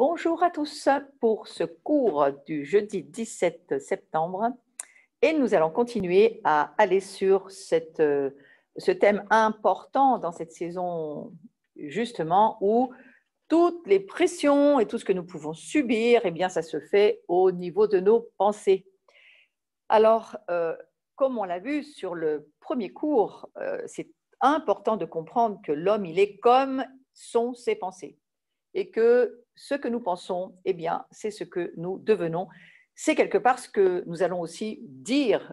Bonjour à tous pour ce cours du jeudi 17 septembre et nous allons continuer à aller sur ce thème important dans cette saison justement où toutes les pressions et tout ce que nous pouvons subir, eh bien ça se fait au niveau de nos pensées. Alors, comme on l'a vu sur le premier cours, c'est important de comprendre que l'homme, il est comme sont ses pensées. Et que ce que nous pensons, eh bien, c'est ce que nous devenons. C'est quelque part ce que nous allons aussi dire,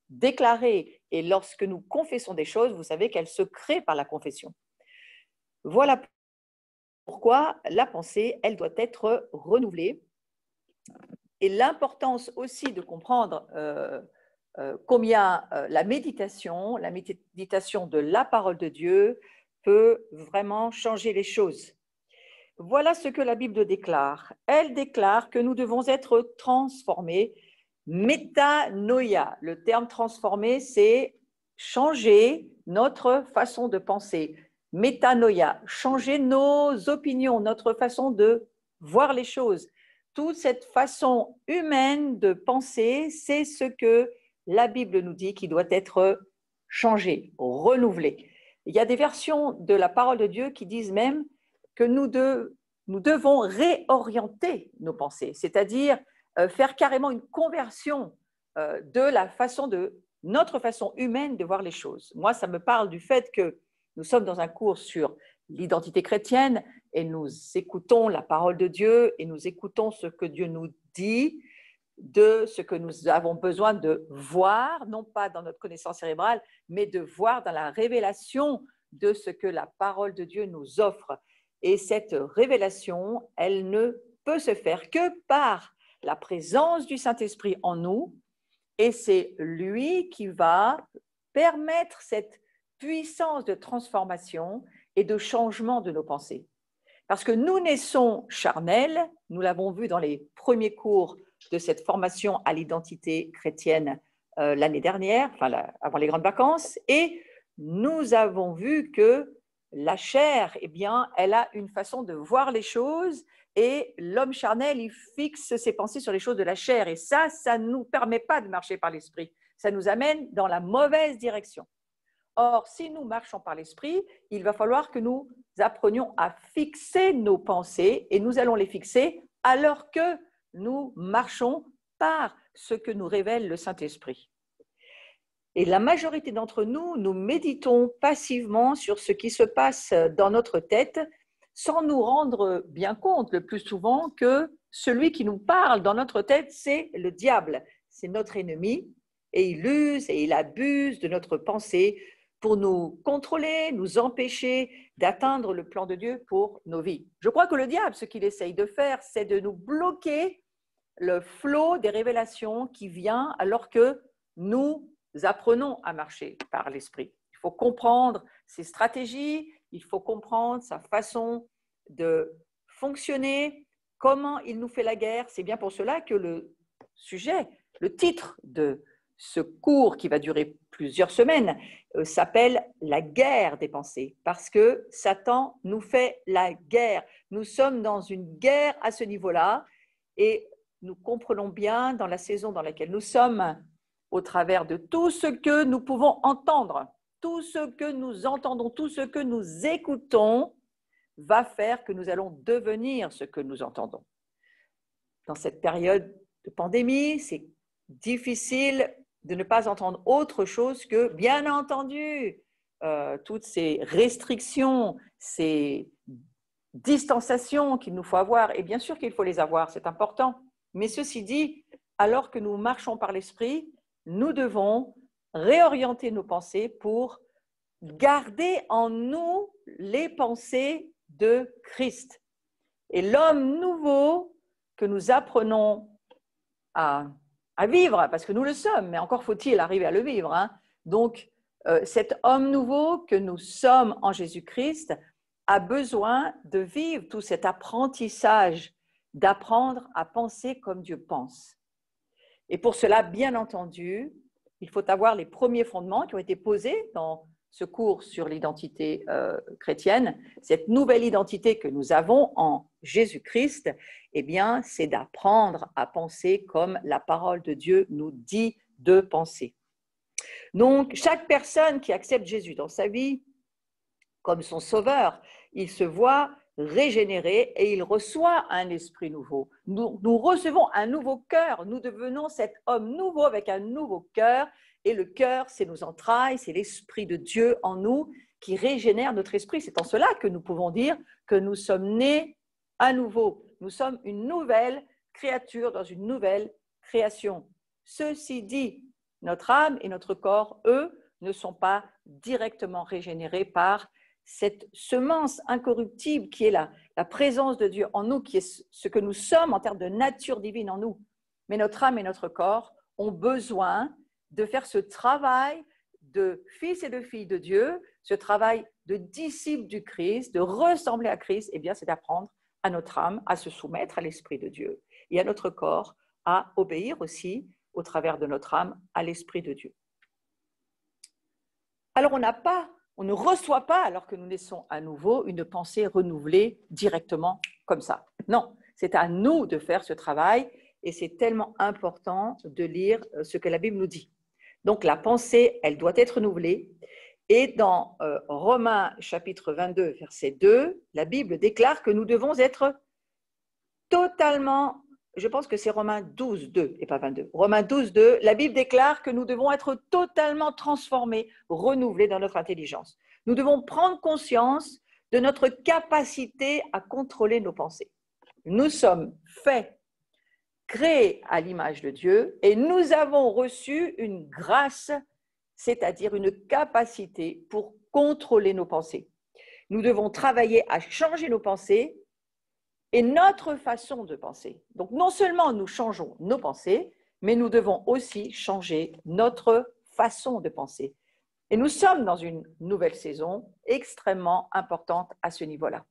déclarer. Et lorsque nous confessons des choses, vous savez qu'elles se créent par la confession. Voilà pourquoi la pensée, elle doit être renouvelée. Et l'importance aussi de comprendre combien la méditation de la parole de Dieu peut vraiment changer les choses. Voilà ce que la Bible déclare. Elle déclare que nous devons être transformés. Métanoïa, le terme transformé, c'est changer notre façon de penser. Métanoïa, changer nos opinions, notre façon de voir les choses. Toute cette façon humaine de penser, c'est ce que la Bible nous dit qui doit être changé, renouvelé. Il y a des versions de la parole de Dieu qui disent même que nous devons réorienter nos pensées, c'est-à-dire faire carrément une conversion de notre façon humaine de voir les choses. Moi, ça me parle du fait que nous sommes dans un cours sur l'identité chrétienne et nous écoutons la parole de Dieu et nous écoutons ce que Dieu nous dit, de ce que nous avons besoin de voir, non pas dans notre connaissance cérébrale, mais de voir dans la révélation de ce que la parole de Dieu nous offre. Et cette révélation, elle ne peut se faire que par la présence du Saint-Esprit en nous, et c'est lui qui va permettre cette puissance de transformation et de changement de nos pensées. Parce que nous naissons charnels, nous l'avons vu dans les premiers cours de cette formation à l'identité chrétienne l'année dernière, avant les grandes vacances, et nous avons vu que la chair, eh bien, elle a une façon de voir les choses et l'homme charnel, il fixe ses pensées sur les choses de la chair. Et ça ne nous permet pas de marcher par l'esprit. Ça nous amène dans la mauvaise direction. Or, si nous marchons par l'esprit, il va falloir que nous apprenions à fixer nos pensées et nous allons les fixer alors que nous marchons par ce que nous révèle le Saint-Esprit. Et la majorité d'entre nous, nous méditons passivement sur ce qui se passe dans notre tête sans nous rendre bien compte le plus souvent que celui qui nous parle dans notre tête, c'est le diable, c'est notre ennemi et il use et il abuse de notre pensée pour nous contrôler, nous empêcher d'atteindre le plan de Dieu pour nos vies. Je crois que le diable, ce qu'il essaye de faire, c'est de nous bloquer le flot des révélations qui vient alors que nous apprenons à marcher par l'esprit. Il faut comprendre ses stratégies, il faut comprendre sa façon de fonctionner, comment il nous fait la guerre. C'est bien pour cela que le titre de ce cours qui va durer plusieurs semaines s'appelle « La guerre des pensées » parce que Satan nous fait la guerre. Nous sommes dans une guerre à ce niveau-là et nous comprenons bien dans la saison dans laquelle nous sommes au travers de tout ce que nous pouvons entendre, tout ce que nous entendons, tout ce que nous écoutons va faire que nous allons devenir ce que nous entendons. Dans cette période de pandémie, c'est difficile de ne pas entendre autre chose que, bien entendu, toutes ces restrictions, ces distanciations qu'il nous faut avoir, et bien sûr qu'il faut les avoir, c'est important. Mais ceci dit, alors que nous marchons par l'esprit, nous devons réorienter nos pensées pour garder en nous les pensées de Christ. Et l'homme nouveau que nous apprenons à vivre, parce que nous le sommes, mais encore faut-il arriver à le vivre. Hein. Donc, cet homme nouveau que nous sommes en Jésus-Christ a besoin de vivre tout cet apprentissage, d'apprendre à penser comme Dieu pense. Et pour cela, bien entendu, il faut avoir les premiers fondements qui ont été posés dans ce cours sur l'identité chrétienne, cette nouvelle identité que nous avons en Jésus-Christ, eh bien, c'est d'apprendre à penser comme la parole de Dieu nous dit de penser. Donc, chaque personne qui accepte Jésus dans sa vie comme son sauveur, il se voit régénéré et il reçoit un esprit nouveau. Nous recevons un nouveau cœur, nous devenons cet homme nouveau avec un nouveau cœur. Et le cœur, c'est nos entrailles, c'est l'Esprit de Dieu en nous qui régénère notre esprit. C'est en cela que nous pouvons dire que nous sommes nés à nouveau. Nous sommes une nouvelle créature dans une nouvelle création. Ceci dit, notre âme et notre corps, eux, ne sont pas directement régénérés par cette semence incorruptible qui est la présence de Dieu en nous, qui est ce que nous sommes en termes de nature divine en nous. Mais notre âme et notre corps ont besoin de faire ce travail de fils et de filles de Dieu, ce travail de disciples du Christ, de ressembler à Christ, eh bien, c'est d'apprendre à notre âme à se soumettre à l'Esprit de Dieu et à notre corps à obéir aussi, au travers de notre âme, à l'Esprit de Dieu. Alors, on ne reçoit pas, alors que nous naissons à nouveau, une pensée renouvelée directement comme ça. Non, c'est à nous de faire ce travail et c'est tellement important de lire ce que la Bible nous dit. Donc, la pensée, elle doit être renouvelée. Et dans Romains chapitre 22, verset 2, la Bible déclare que nous devons être totalement, je pense que c'est Romains 12, 2 et pas 22. Romains 12, 2, la Bible déclare que nous devons être totalement transformés, renouvelés dans notre intelligence. Nous devons prendre conscience de notre capacité à contrôler nos pensées. Nous sommes faits, créés à l'image de Dieu et nous avons reçu une grâce, c'est-à-dire une capacité pour contrôler nos pensées. Nous devons travailler à changer nos pensées et notre façon de penser. Donc, non seulement nous changeons nos pensées, mais nous devons aussi changer notre façon de penser. Et nous sommes dans une nouvelle saison extrêmement importante à ce niveau-là.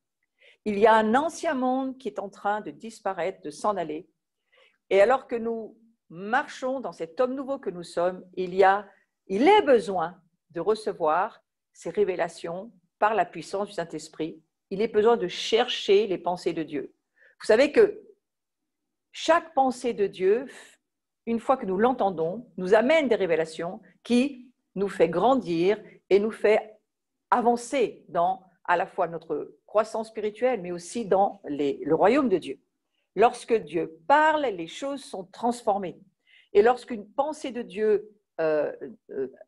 Il y a un ancien monde qui est en train de disparaître, de s'en aller. Et alors que nous marchons dans cet homme nouveau que nous sommes, il est besoin de recevoir ces révélations par la puissance du Saint-Esprit. Il est besoin de chercher les pensées de Dieu. Vous savez que chaque pensée de Dieu, une fois que nous l'entendons, nous amène des révélations qui nous fait grandir et nous fait avancer dans à la fois notre croissance spirituelle, mais aussi dans le royaume de Dieu. Lorsque Dieu parle, les choses sont transformées. Et lorsqu'une pensée de Dieu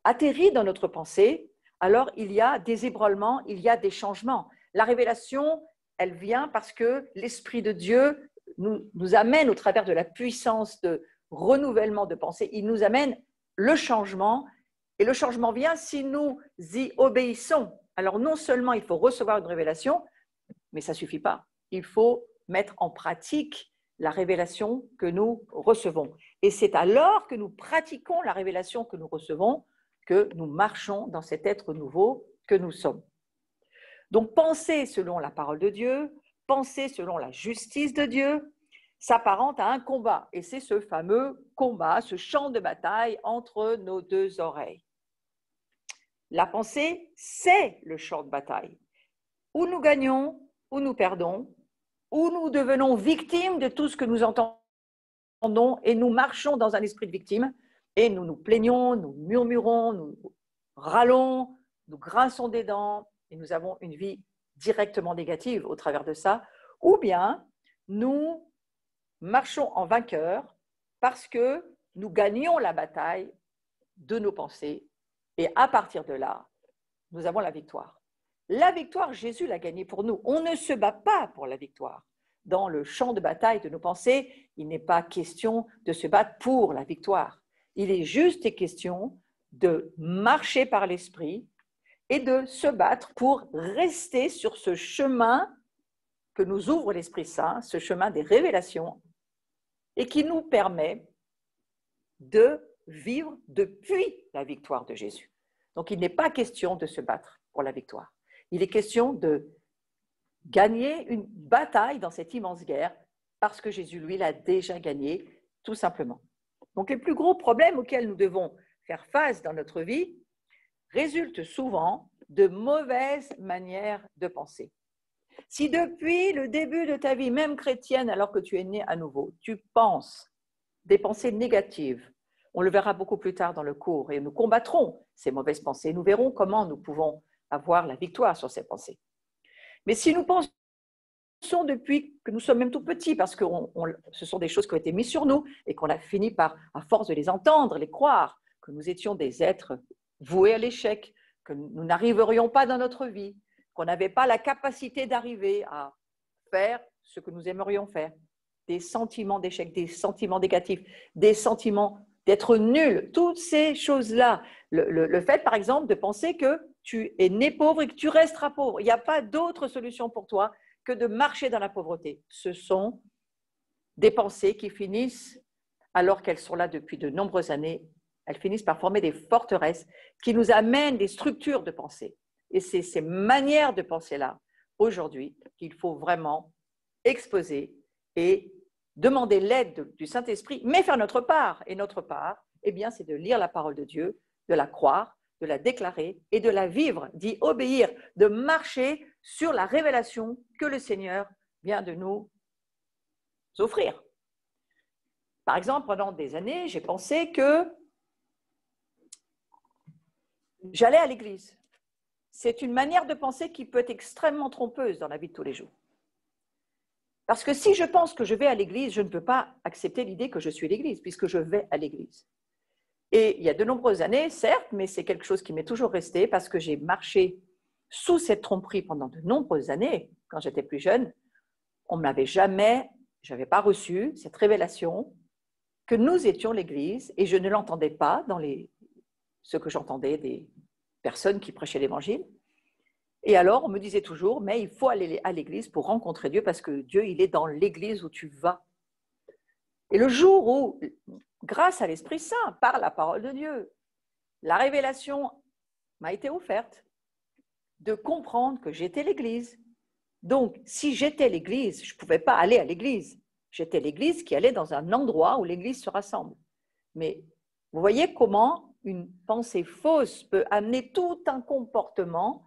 atterrit dans notre pensée, alors il y a des ébranlements, il y a des changements. La révélation, elle vient parce que l'Esprit de Dieu nous amène au travers de la puissance de renouvellement de pensée, il nous amène le changement. Et le changement vient si nous y obéissons. Alors non seulement il faut recevoir une révélation, mais ça ne suffit pas. Il faut mettre en pratique la révélation que nous recevons. Et c'est alors que nous pratiquons la révélation que nous recevons que nous marchons dans cet être nouveau que nous sommes. Donc, penser selon la parole de Dieu, penser selon la justice de Dieu, s'apparente à un combat. Et c'est ce fameux combat, ce champ de bataille entre nos deux oreilles. La pensée, c'est le champ de bataille. Où nous gagnons, où nous perdons, où nous devenons victimes de tout ce que nous entendons et nous marchons dans un esprit de victime et nous nous plaignons, nous murmurons, nous râlons, nous grinçons des dents et nous avons une vie directement négative au travers de ça, ou bien nous marchons en vainqueur parce que nous gagnons la bataille de nos pensées et à partir de là, nous avons la victoire. La victoire, Jésus l'a gagnée pour nous. On ne se bat pas pour la victoire. Dans le champ de bataille de nos pensées, il n'est pas question de se battre pour la victoire. Il est juste question de marcher par l'Esprit et de se battre pour rester sur ce chemin que nous ouvre l'Esprit Saint, ce chemin des révélations, et qui nous permet de vivre depuis la victoire de Jésus. Donc, il n'est pas question de se battre pour la victoire. Il est question de gagner une bataille dans cette immense guerre parce que Jésus, lui, l'a déjà gagné, tout simplement. Donc, les plus gros problèmes auxquels nous devons faire face dans notre vie, résultent souvent de mauvaises manières de penser. Si depuis le début de ta vie, même chrétienne, alors que tu es né à nouveau, tu penses des pensées négatives, on le verra beaucoup plus tard dans le cours, et nous combattrons ces mauvaises pensées. Nous verrons comment nous pouvons avoir la victoire sur ces pensées. Mais si nous pensons depuis que nous sommes même tout petits, parce que ce sont des choses qui ont été mises sur nous et qu'on a fini par, à force de les entendre, les croire, que nous étions des êtres voués à l'échec, que nous n'arriverions pas dans notre vie, qu'on n'avait pas la capacité d'arriver à faire ce que nous aimerions faire. Des sentiments d'échec, des sentiments négatifs, des sentiments d'être nul, toutes ces choses-là. Le fait, par exemple, de penser que tu es né pauvre et que tu resteras pauvre. Il n'y a pas d'autre solution pour toi que de marcher dans la pauvreté. Ce sont des pensées qui finissent, alors qu'elles sont là depuis de nombreuses années, elles finissent par former des forteresses qui nous amènent des structures de pensée. Et c'est ces manières de penser-là, aujourd'hui, qu'il faut vraiment exposer et demander l'aide du Saint-Esprit, mais faire notre part. Et notre part, eh bien, c'est de lire la parole de Dieu, de la croire, de la déclarer et de la vivre, d'y obéir, de marcher sur la révélation que le Seigneur vient de nous offrir. Par exemple, pendant des années, j'ai pensé que j'allais à l'église. C'est une manière de penser qui peut être extrêmement trompeuse dans la vie de tous les jours. Parce que si je pense que je vais à l'église, je ne peux pas accepter l'idée que je suis l'église, puisque je vais à l'église. Et il y a de nombreuses années, certes, mais c'est quelque chose qui m'est toujours resté parce que j'ai marché sous cette tromperie pendant de nombreuses années. Quand j'étais plus jeune, on ne m'avait jamais, je n'avais pas reçu cette révélation que nous étions l'église et je ne l'entendais pas dans ce que j'entendais des personnes qui prêchaient l'évangile. Et alors, on me disait toujours, mais il faut aller à l'église pour rencontrer Dieu parce que Dieu, il est dans l'église où tu vas. Et le jour où, grâce à l'Esprit Saint, par la parole de Dieu, la révélation m'a été offerte de comprendre que j'étais l'Église. Donc, si j'étais l'Église, je ne pouvais pas aller à l'Église. J'étais l'Église qui allait dans un endroit où l'Église se rassemble. Mais vous voyez comment une pensée fausse peut amener tout un comportement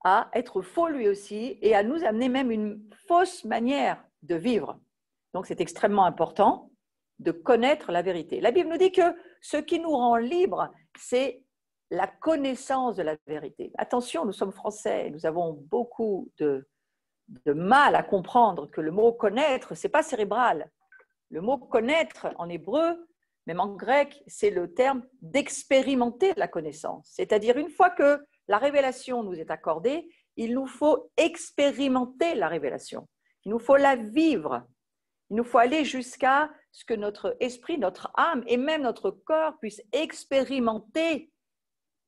à être faux lui aussi et à nous amener même une fausse manière de vivre. Donc, c'est extrêmement important de connaître la vérité. La Bible nous dit que ce qui nous rend libres, c'est la connaissance de la vérité. Attention, nous sommes français, nous avons beaucoup de mal à comprendre que le mot connaître, ce n'est pas cérébral. Le mot connaître en hébreu, même en grec, c'est le terme d'expérimenter la connaissance. C'est-à-dire une fois que la révélation nous est accordée, il nous faut expérimenter la révélation. Il nous faut la vivre. Il nous faut aller jusqu'à ce que notre esprit, notre âme et même notre corps puissent expérimenter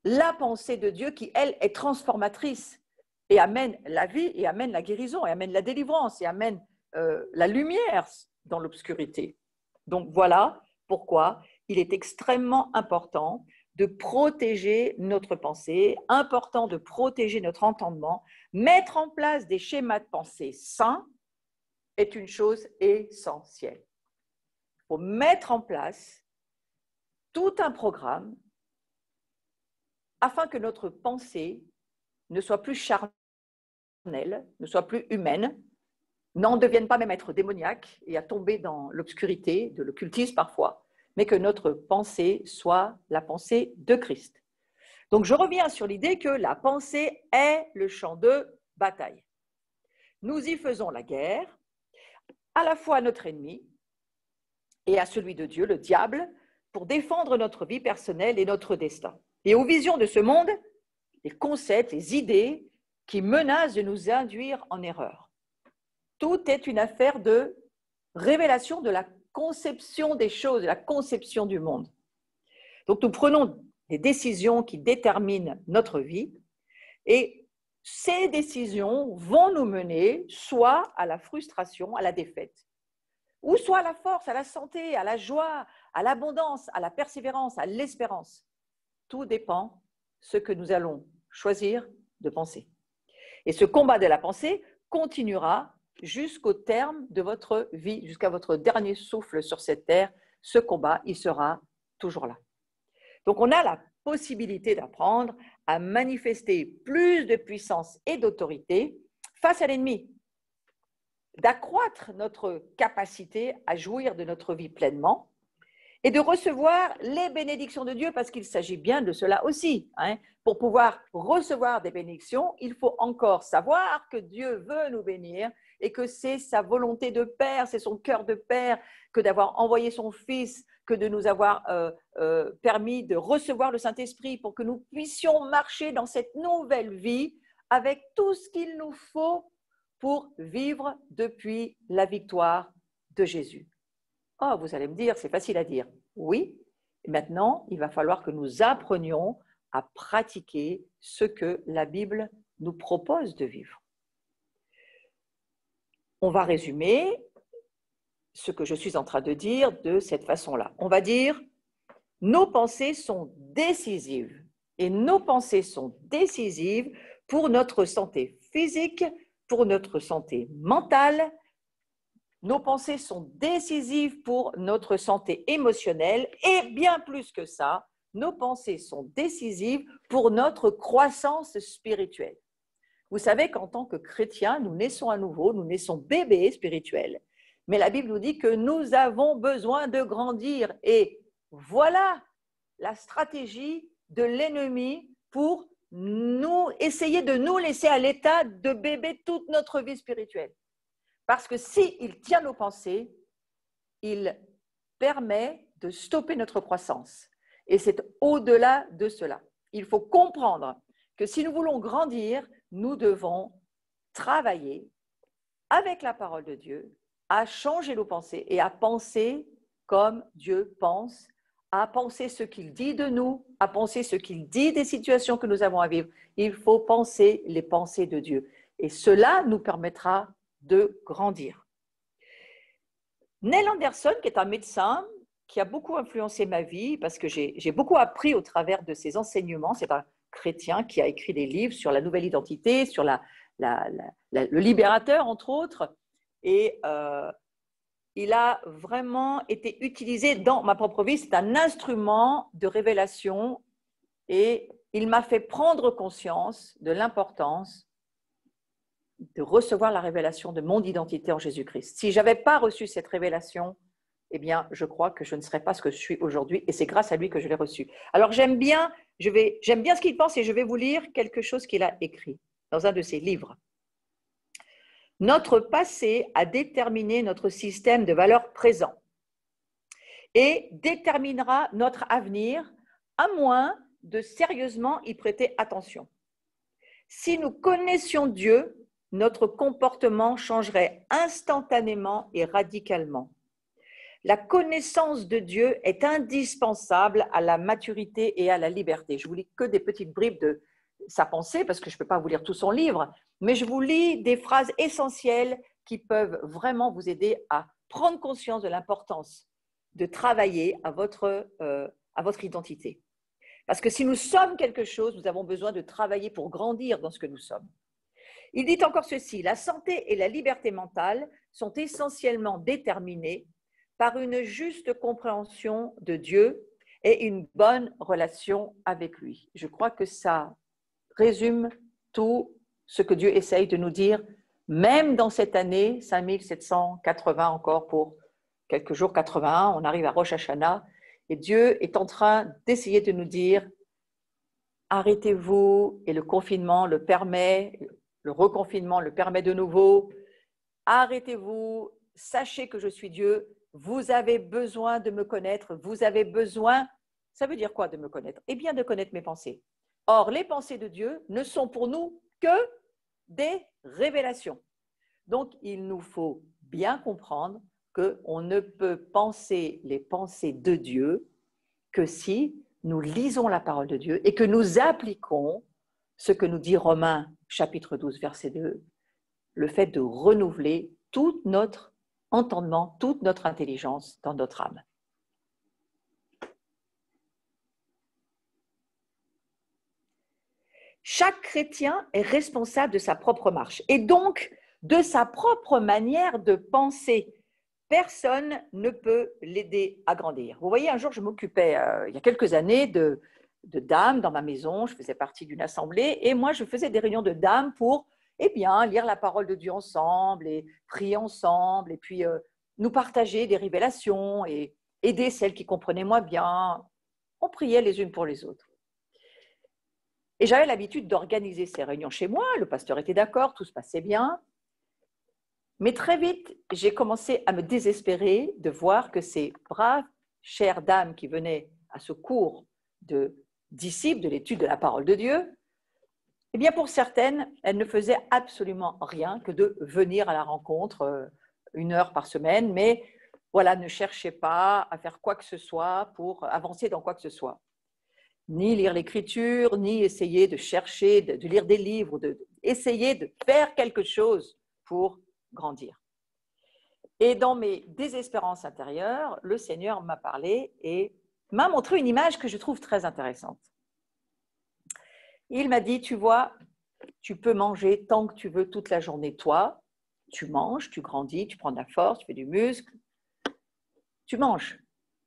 la pensée de Dieu qui, elle, est transformatrice et amène la vie et amène la guérison et amène la délivrance et amène la lumière dans l'obscurité. Donc voilà pourquoi il est extrêmement important de protéger notre pensée, important de protéger notre entendement, mettre en place des schémas de pensée sains est une chose essentielle. Il faut mettre en place tout un programme afin que notre pensée ne soit plus charnelle, ne soit plus humaine, n'en devienne pas même être démoniaque et à tomber dans l'obscurité, de l'occultisme parfois, mais que notre pensée soit la pensée de Christ. Donc je reviens sur l'idée que la pensée est le champ de bataille. Nous y faisons la guerre, à la fois à notre ennemi et à celui de Dieu, le diable, pour défendre notre vie personnelle et notre destin. Et aux visions de ce monde, les concepts, les idées qui menacent de nous induire en erreur. Tout est une affaire de révélation de la conception des choses, de la conception du monde. Donc nous prenons des décisions qui déterminent notre vie et ces décisions vont nous mener soit à la frustration, à la défaite, ou soit à la force, à la santé, à la joie, à l'abondance, à la persévérance, à l'espérance. Tout dépend de ce que nous allons choisir de penser. Et ce combat de la pensée continuera jusqu'au terme de votre vie, jusqu'à votre dernier souffle sur cette terre. Ce combat, il sera toujours là. Donc, on a la possibilité d'apprendre à manifester plus de puissance et d'autorité face à l'ennemi, d'accroître notre capacité à jouir de notre vie pleinement et de recevoir les bénédictions de Dieu, parce qu'il s'agit bien de cela aussi. Pour pouvoir recevoir des bénédictions, il faut encore savoir que Dieu veut nous bénir et que c'est sa volonté de Père, c'est son cœur de Père, que d'avoir envoyé son Fils, que de nous avoir permis de recevoir le Saint-Esprit pour que nous puissions marcher dans cette nouvelle vie avec tout ce qu'il nous faut pour vivre depuis la victoire de Jésus. Oh, vous allez me dire, c'est facile à dire. Oui, maintenant, il va falloir que nous apprenions à pratiquer ce que la Bible nous propose de vivre. On va résumer ce que je suis en train de dire de cette façon-là. On va dire, nos pensées sont décisives. Et nos pensées sont décisives pour notre santé physique, pour notre santé mentale. Nos pensées sont décisives pour notre santé émotionnelle et bien plus que ça, nos pensées sont décisives pour notre croissance spirituelle. Vous savez qu'en tant que chrétiens, nous naissons à nouveau, nous naissons bébés spirituels, mais la Bible nous dit que nous avons besoin de grandir et voilà la stratégie de l'ennemi pour nous essayer de nous laisser à l'état de bébé toute notre vie spirituelle. Parce que s'il tient nos pensées, il permet de stopper notre croissance. Et c'est au-delà de cela. Il faut comprendre que si nous voulons grandir, nous devons travailler avec la parole de Dieu à changer nos pensées et à penser comme Dieu pense, à penser ce qu'il dit de nous, à penser ce qu'il dit des situations que nous avons à vivre. Il faut penser les pensées de Dieu. Et cela nous permettra de grandir. Neil Anderson, qui est un médecin qui a beaucoup influencé ma vie, parce que j'ai beaucoup appris au travers de ses enseignements, c'est un chrétien qui a écrit des livres sur la nouvelle identité, sur le libérateur, entre autres, et il a vraiment été utilisé dans ma propre vie, c'est un instrument de révélation, et il m'a fait prendre conscience de l'importance de recevoir la révélation de mon identité en Jésus-Christ. Si je n'avais pas reçu cette révélation, eh bien, je crois que je ne serais pas ce que je suis aujourd'hui, et c'est grâce à lui que je l'ai reçu. Alors, j'aime bien ce qu'il pense, et je vais vous lire quelque chose qu'il a écrit dans un de ses livres. Notre passé a déterminé notre système de valeurs présent et déterminera notre avenir, à moins de sérieusement y prêter attention. Si nous connaissions Dieu, notre comportement changerait instantanément et radicalement. La connaissance de Dieu est indispensable à la maturité et à la liberté. Je vous lis que des petites bribes de sa pensée, parce que je ne peux pas vous lire tout son livre, mais je vous lis des phrases essentielles qui peuvent vraiment vous aider à prendre conscience de l'importance de travailler à votre identité. Parce que si nous sommes quelque chose, nous avons besoin de travailler pour grandir dans ce que nous sommes. Il dit encore ceci, la santé et la liberté mentale sont essentiellement déterminées par une juste compréhension de Dieu et une bonne relation avec lui. Je crois que ça résume tout ce que Dieu essaye de nous dire, même dans cette année 5780 encore pour quelques jours, 81, on arrive à Rosh Hashanah, et Dieu est en train d'essayer de nous dire, arrêtez-vous, et le confinement le permet, le reconfinement le permet de nouveau, arrêtez-vous, sachez que je suis Dieu, vous avez besoin de me connaître, vous avez besoin, ça veut dire quoi de me connaître? Eh bien de connaître mes pensées. Or, les pensées de Dieu ne sont pour nous que des révélations. Donc, il nous faut bien comprendre qu'on ne peut penser les pensées de Dieu que si nous lisons la parole de Dieu et que nous appliquons ce que nous dit Romains chapitre 12, verset 2, le fait de renouveler tout notre entendement, toute notre intelligence dans notre âme. Chaque chrétien est responsable de sa propre marche et donc de sa propre manière de penser. Personne ne peut l'aider à grandir. Vous voyez, un jour, je m'occupais, il y a quelques années, dames dans ma maison, je faisais partie d'une assemblée, et moi, je faisais des réunions de dames pour, eh bien, lire la parole de Dieu ensemble, et prier ensemble, et puis nous partager des révélations, et aider celles qui comprenaient moins bien. On priait les unes pour les autres. Et j'avais l'habitude d'organiser ces réunions chez moi, le pasteur était d'accord, tout se passait bien. Mais très vite, j'ai commencé à me désespérer de voir que ces braves, chères dames qui venaient à ce cours de disciples, de l'étude de la parole de Dieu, eh bien pour certaines, elles ne faisaient absolument rien que de venir à la rencontre 1 heure par semaine, mais voilà, ne cherchaient pas à faire quoi que ce soit pour avancer dans quoi que ce soit. Ni lire l'écriture, ni essayer de chercher, de lire des livres, essayer de faire quelque chose pour grandir. Et dans mes désespérances intérieures, le Seigneur m'a parlé et m'a montré une image que je trouve très intéressante. Il m'a dit, tu vois, tu peux manger tant que tu veux toute la journée. Toi, tu manges, tu grandis, tu prends de la force, tu fais du muscle. Tu manges.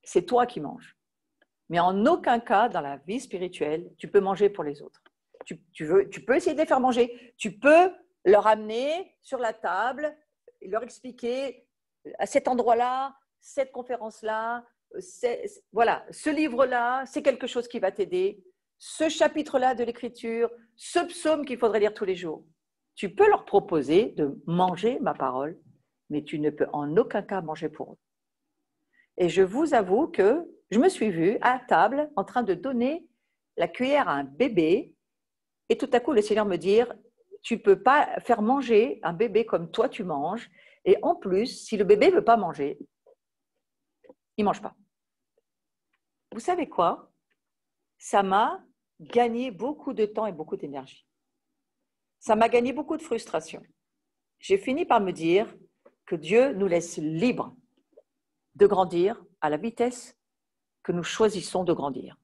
C'est toi qui manges. Mais en aucun cas, dans la vie spirituelle, tu peux manger pour les autres. Tu peux essayer de les faire manger. Tu peux leur amener sur la table, leur expliquer à cet endroit-là, cette conférence-là, voilà, ce livre-là, c'est quelque chose qui va t'aider. Ce chapitre-là de l'écriture, ce psaume qu'il faudrait lire tous les jours. Tu peux leur proposer de manger ma parole, mais tu ne peux en aucun cas manger pour eux. Et je vous avoue que je me suis vue à table en train de donner la cuillère à un bébé et tout à coup le Seigneur me dit, tu ne peux pas faire manger un bébé comme toi tu manges et en plus, si le bébé ne veut pas manger, il ne mange pas. Vous savez quoi? Ça m'a gagné beaucoup de temps et beaucoup d'énergie. Ça m'a gagné beaucoup de frustration. J'ai fini par me dire que Dieu nous laisse libres de grandir à la vitesse que nous choisissons de grandir.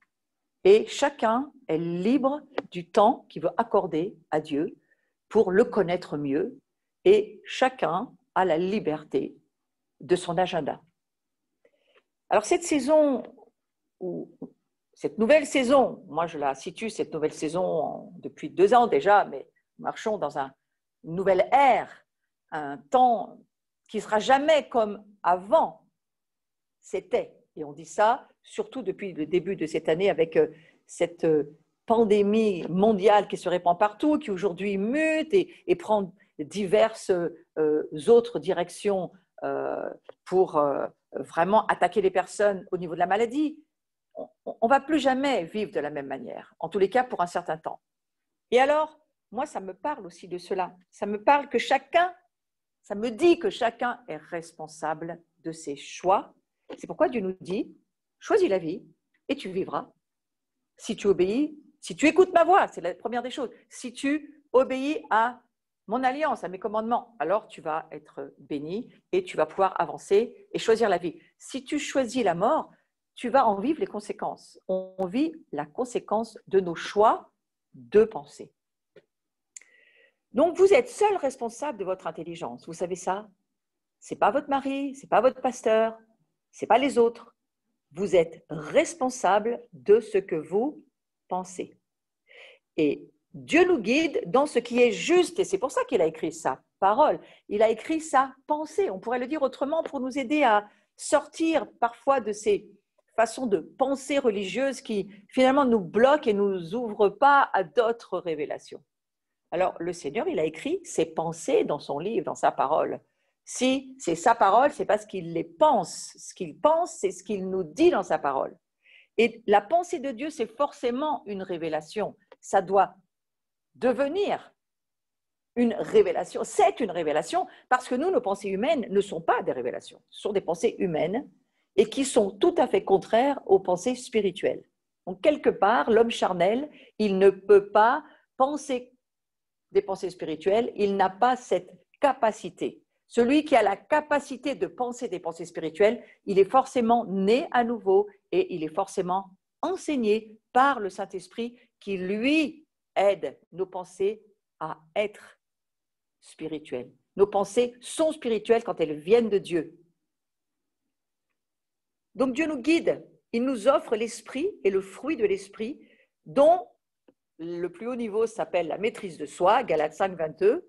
Et chacun est libre du temps qu'il veut accorder à Dieu pour le connaître mieux et chacun a la liberté de son agenda. Alors cette saison, cette nouvelle saison, moi je la situe, cette nouvelle saison depuis 2 ans déjà, mais nous marchons dans une nouvelle ère, un temps qui ne sera jamais comme avant c'était. Et on dit ça surtout depuis le début de cette année avec cette pandémie mondiale qui se répand partout, qui aujourd'hui mute et prend diverses autres directions pour vraiment attaquer les personnes au niveau de la maladie. On ne va plus jamais vivre de la même manière, en tous les cas pour un certain temps. Et alors, moi, ça me parle aussi de cela. Ça me parle que chacun, ça me dit que chacun est responsable de ses choix. C'est pourquoi Dieu nous dit, choisis la vie et tu vivras. Si tu obéis, si tu écoutes ma voix, c'est la première des choses. Si tu obéis à mon alliance, à mes commandements, alors tu vas être béni et tu vas pouvoir avancer et choisir la vie. Si tu choisis la mort, tu vas en vivre les conséquences. On vit la conséquence de nos choix de pensée. Donc, vous êtes seul responsable de votre intelligence. Vous savez ça? Ce n'est pas votre mari, ce n'est pas votre pasteur, ce n'est pas les autres. Vous êtes responsable de ce que vous pensez. Et Dieu nous guide dans ce qui est juste, et c'est pour ça qu'il a écrit sa parole. Il a écrit sa pensée. On pourrait le dire autrement pour nous aider à sortir parfois de ces façons de pensée religieuses qui finalement nous bloquent et ne nous ouvrent pas à d'autres révélations. Alors, le Seigneur, il a écrit ses pensées dans son livre, dans sa parole. Si c'est sa parole, c'est parce qu'il les pense. Ce qu'il pense, c'est ce qu'il nous dit dans sa parole. Et la pensée de Dieu, c'est forcément une révélation. Ça doit devenir une révélation. C'est une révélation parce que nous, nos pensées humaines ne sont pas des révélations. Ce sont des pensées humaines et qui sont tout à fait contraires aux pensées spirituelles. Donc, quelque part, l'homme charnel, il ne peut pas penser des pensées spirituelles, il n'a pas cette capacité. Celui qui a la capacité de penser des pensées spirituelles, il est forcément né à nouveau et il est forcément enseigné par le Saint-Esprit qui, lui, aide nos pensées à être spirituelles. Nos pensées sont spirituelles quand elles viennent de Dieu. Donc Dieu nous guide, il nous offre l'esprit et le fruit de l'esprit dont le plus haut niveau s'appelle la maîtrise de soi, Galates 5, 22,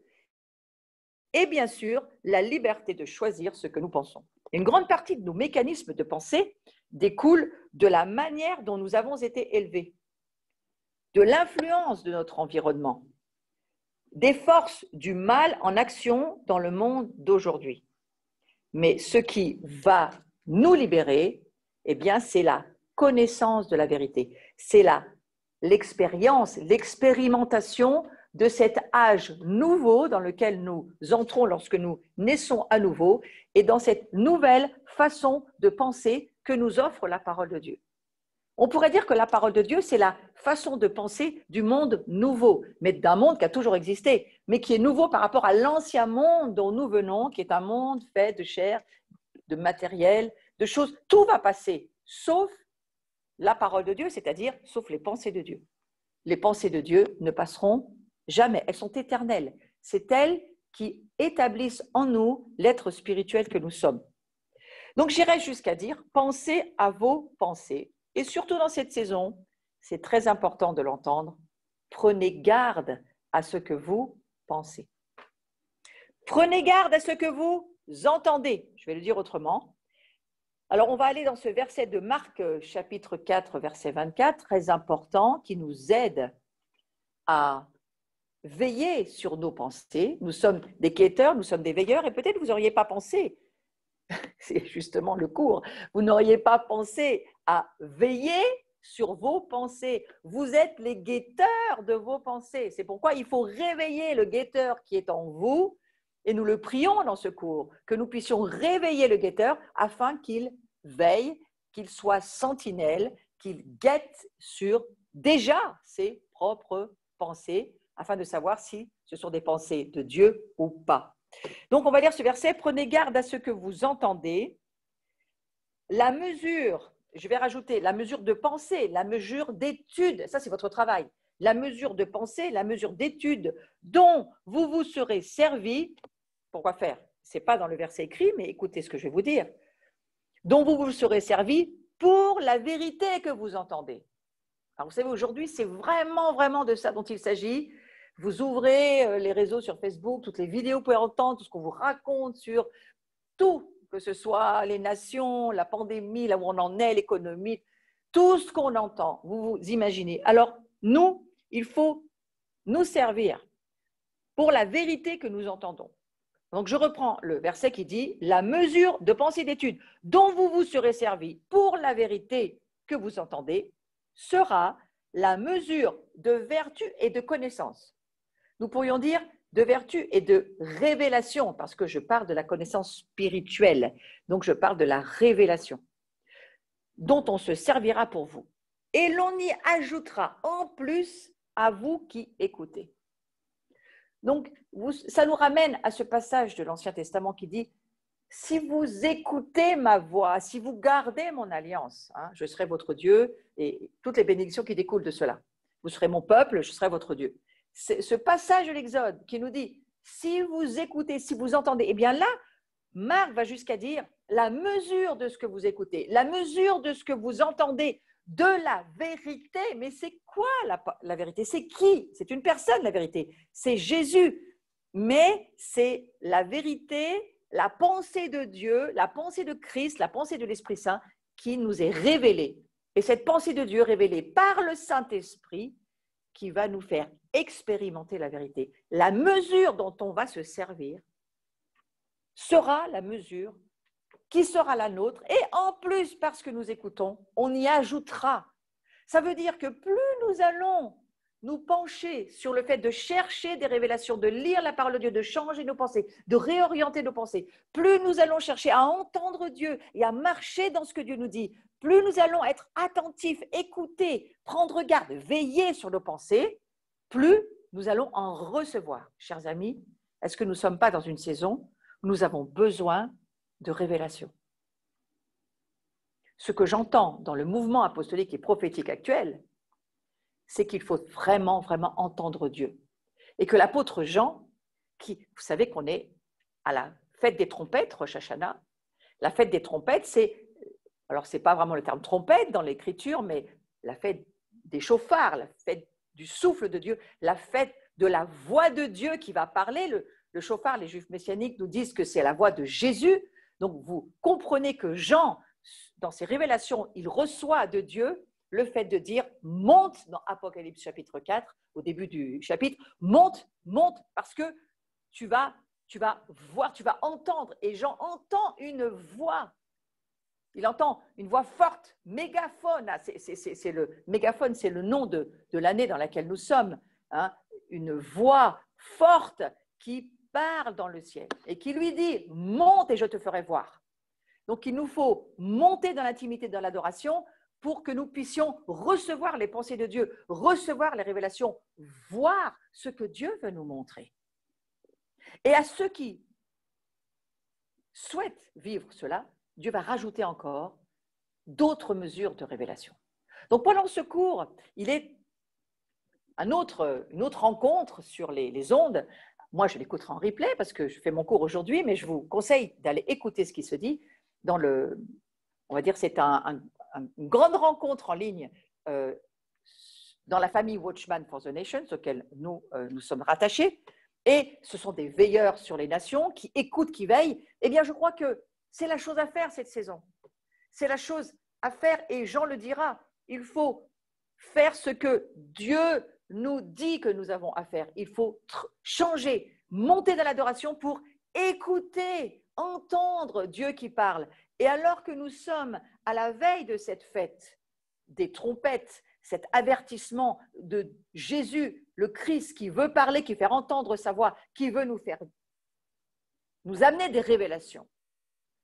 et bien sûr, la liberté de choisir ce que nous pensons. Une grande partie de nos mécanismes de pensée découlent de la manière dont nous avons été élevés, de l'influence de notre environnement, des forces du mal en action dans le monde d'aujourd'hui. Mais ce qui va nous libérer, eh bien, c'est la connaissance de la vérité. C'est l'expérience, l'expérimentation de cet âge nouveau dans lequel nous entrons lorsque nous naissons à nouveau et dans cette nouvelle façon de penser que nous offre la parole de Dieu. On pourrait dire que la parole de Dieu, c'est la façon de penser du monde nouveau, mais d'un monde qui a toujours existé, mais qui est nouveau par rapport à l'ancien monde dont nous venons, qui est un monde fait de chair, de matériel, de choses. Tout va passer, sauf la parole de Dieu, c'est-à-dire sauf les pensées de Dieu. Les pensées de Dieu ne passeront jamais, elles sont éternelles. C'est elles qui établissent en nous l'être spirituel que nous sommes. Donc j'irais jusqu'à dire, pensez à vos pensées. Et surtout dans cette saison, c'est très important de l'entendre, prenez garde à ce que vous pensez. Prenez garde à ce que vous entendez. Je vais le dire autrement. Alors, on va aller dans ce verset de Marc, chapitre 4, verset 24, très important, qui nous aide à veiller sur nos pensées. Nous sommes des quêteurs, nous sommes des veilleurs, et peut-être vous n'auriez pas pensé, c'est justement le cours, vous n'auriez pas pensé à veiller sur vos pensées. Vous êtes les guetteurs de vos pensées. C'est pourquoi il faut réveiller le guetteur qui est en vous, et nous le prions dans ce cours, que nous puissions réveiller le guetteur afin qu'il veille, qu'il soit sentinelle, qu'il guette sur déjà ses propres pensées, afin de savoir si ce sont des pensées de Dieu ou pas. Donc, on va lire ce verset, prenez garde à ce que vous entendez. La mesure, je vais rajouter la mesure de pensée, la mesure d'étude, ça c'est votre travail. La mesure de pensée, la mesure d'étude dont vous vous serez servi. Pourquoi faire? Ce n'est pas dans le verset écrit, mais écoutez ce que je vais vous dire. Dont vous vous serez servi pour la vérité que vous entendez. Alors, vous savez, aujourd'hui, c'est vraiment de ça dont il s'agit. Vous ouvrez les réseaux sur Facebook, toutes les vidéos que vous pouvez entendre, tout ce qu'on vous raconte sur tout, que ce soit les nations, la pandémie, là où on en est, l'économie, tout ce qu'on entend, vous vous imaginez. Alors, nous, il faut nous servir pour la vérité que nous entendons. Donc, je reprends le verset qui dit « La mesure de pensée et d'étude dont vous vous serez servi pour la vérité que vous entendez sera la mesure de vertu et de connaissance. » Nous pourrions dire de vertu et de révélation, parce que je parle de la connaissance spirituelle. Donc, je parle de la révélation dont on se servira pour vous. Et l'on y ajoutera en plus à vous qui écoutez. Donc, ça nous ramène à ce passage de l'Ancien Testament qui dit « Si vous écoutez ma voix, si vous gardez mon alliance, je serai votre Dieu et toutes les bénédictions qui découlent de cela. Vous serez mon peuple, je serai votre Dieu. » C'est ce passage de l'Exode qui nous dit « Si vous écoutez, si vous entendez », eh bien là, Marc va jusqu'à dire « La mesure de ce que vous écoutez, la mesure de ce que vous entendez, de la vérité. » Mais c'est quoi la vérité? C'est qui? C'est une personne, la vérité. C'est Jésus. Mais c'est la vérité, la pensée de Dieu, la pensée de Christ, la pensée de l'Esprit Saint qui nous est révélée. Et cette pensée de Dieu révélée par le Saint-Esprit qui va nous faire expérimenter la vérité. La mesure dont on va se servir sera la mesure qui sera la nôtre, et en plus, parce que nous écoutons, on y ajoutera. Ça veut dire que plus nous allons nous pencher sur le fait de chercher des révélations, de lire la parole de Dieu, de changer nos pensées, de réorienter nos pensées, plus nous allons chercher à entendre Dieu et à marcher dans ce que Dieu nous dit, plus nous allons être attentifs, écouter, prendre garde, veiller sur nos pensées, plus nous allons en recevoir. Chers amis, est-ce que nous ne sommes pas dans une saison où nous avons besoin de révélation? Ce que j'entends dans le mouvement apostolique et prophétique actuel, c'est qu'il faut vraiment entendre Dieu. Et que l'apôtre Jean, vous savez qu'on est à la fête des trompettes, Rosh Hashanah, la fête des trompettes, alors c'est pas vraiment le terme trompette dans l'écriture, mais la fête des chauffards, la fête du souffle de Dieu, la fête de la voix de Dieu qui va parler. Le chauffard, les Juifs messianiques nous disent que c'est la voix de Jésus. Donc, vous comprenez que Jean, dans ses révélations, il reçoit de Dieu le fait de dire « monte » dans Apocalypse chapitre 4, au début du chapitre, « monte, monte » parce que tu vas voir, tu vas entendre. Et Jean entend une voix. Il entend une voix forte, mégaphone. Mégaphone, c'est le nom de l'année dans laquelle nous sommes. Hein, une voix forte qui parle dans le ciel et qui lui dit « monte et je te ferai voir ». Donc, il nous faut monter dans l'intimité, dans l'adoration pour que nous puissions recevoir les pensées de Dieu, recevoir les révélations, voir ce que Dieu veut nous montrer. Et à ceux qui souhaitent vivre cela, Dieu va rajouter encore d'autres mesures de révélation. Donc, pendant ce cours, il est une autre rencontre sur les ondes. Moi, je l'écouterai en replay parce que je fais mon cours aujourd'hui, mais je vous conseille d'aller écouter ce qui se dit on va dire, c'est une grande rencontre en ligne dans la famille Watchman for the Nations, auquel nous sommes rattachés. Et ce sont des veilleurs sur les nations qui écoutent, qui veillent. Eh bien, je crois que c'est la chose à faire cette saison. C'est la chose à faire et Jean le dira. Il faut faire ce que Dieu nous dit que nous avons à faire. Il faut changer, monter dans l'adoration pour écouter, entendre Dieu qui parle. Et alors que nous sommes à la veille de cette fête des trompettes, cet avertissement de Jésus, le Christ, qui veut parler, qui fait entendre sa voix, qui veut nous amener des révélations,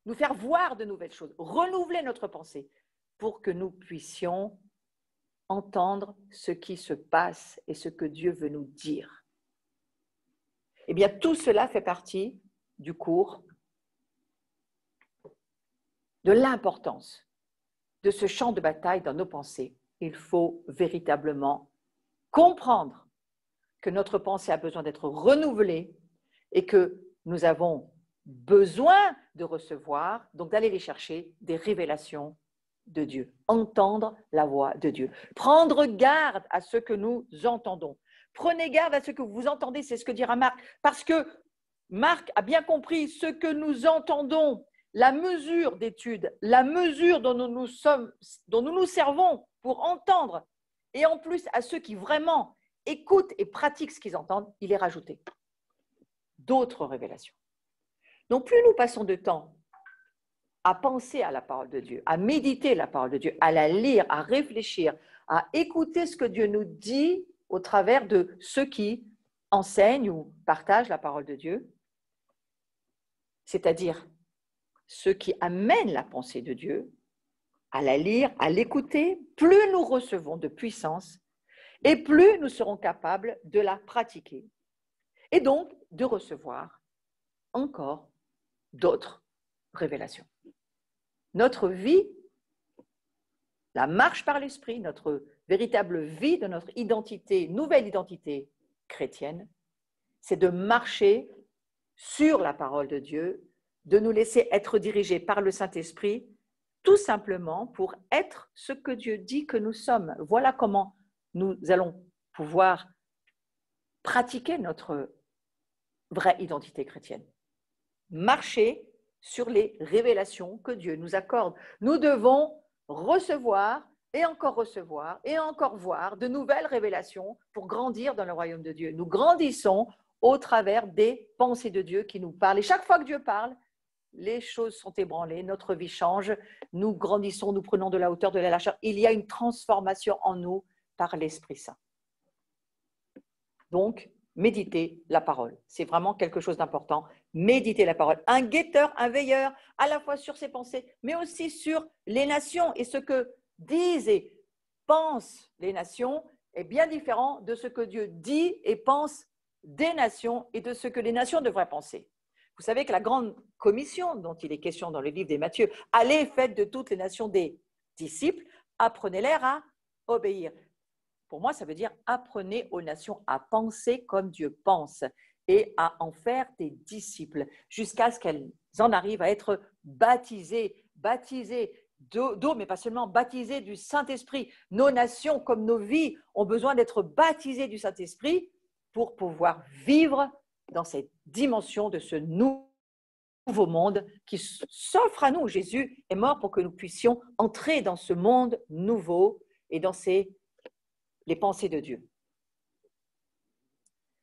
nous faire voir de nouvelles choses, renouveler notre pensée pour que nous puissions entendre ce qui se passe et ce que Dieu veut nous dire. Eh bien, tout cela fait partie du cours de l'importance de ce champ de bataille dans nos pensées. Il faut véritablement comprendre que notre pensée a besoin d'être renouvelée et que nous avons besoin de recevoir, donc d'aller les chercher, des révélations de Dieu, entendre la voix de Dieu, prendre garde à ce que nous entendons. Prenez garde à ce que vous entendez, c'est ce que dira Marc, parce que Marc a bien compris ce que nous entendons, la mesure d'étude, la mesure dont nous nous servons pour entendre, et en plus à ceux qui vraiment écoutent et pratiquent ce qu'ils entendent, il est rajouté d'autres révélations. Donc plus nous passons de temps à penser à la parole de Dieu, à méditer la parole de Dieu, à la lire, à réfléchir, à écouter ce que Dieu nous dit au travers de ceux qui enseignent ou partagent la parole de Dieu, c'est-à-dire ceux qui amènent la pensée de Dieu, à la lire, à l'écouter, plus nous recevons de puissance et plus nous serons capables de la pratiquer et donc de recevoir encore d'autres révélations. Notre vie, la marche par l'esprit, notre véritable vie de notre identité, nouvelle identité chrétienne, c'est de marcher sur la parole de Dieu, de nous laisser être dirigés par le Saint-Esprit, tout simplement pour être ce que Dieu dit que nous sommes. Voilà comment nous allons pouvoir pratiquer notre vraie identité chrétienne. Marcher sur les révélations que Dieu nous accorde. Nous devons recevoir et encore voir de nouvelles révélations pour grandir dans le royaume de Dieu. Nous grandissons au travers des pensées de Dieu qui nous parlent. Et chaque fois que Dieu parle, les choses sont ébranlées, notre vie change, nous grandissons, nous prenons de la hauteur, de la largeur. Il y a une transformation en nous par l'Esprit Saint. Donc, méditer la parole. C'est vraiment quelque chose d'important. Méditer la parole. Un guetteur, un veilleur, à la fois sur ses pensées, mais aussi sur les nations. Et ce que disent et pensent les nations est bien différent de ce que Dieu dit et pense des nations et de ce que les nations devraient penser. Vous savez que la grande commission dont il est question dans le livre des Matthieu, allez, faites de toutes les nations des disciples, apprenez-les à obéir. Pour moi, ça veut dire apprenez aux nations à penser comme Dieu pense et à en faire des disciples jusqu'à ce qu'elles en arrivent à être baptisées d'eau, mais pas seulement, baptisés du Saint-Esprit. Nos nations, comme nos vies, ont besoin d'être baptisées du Saint-Esprit pour pouvoir vivre dans cette dimension de ce nouveau monde qui s'offre à nous. Jésus est mort pour que nous puissions entrer dans ce monde nouveau et dans les pensées de Dieu.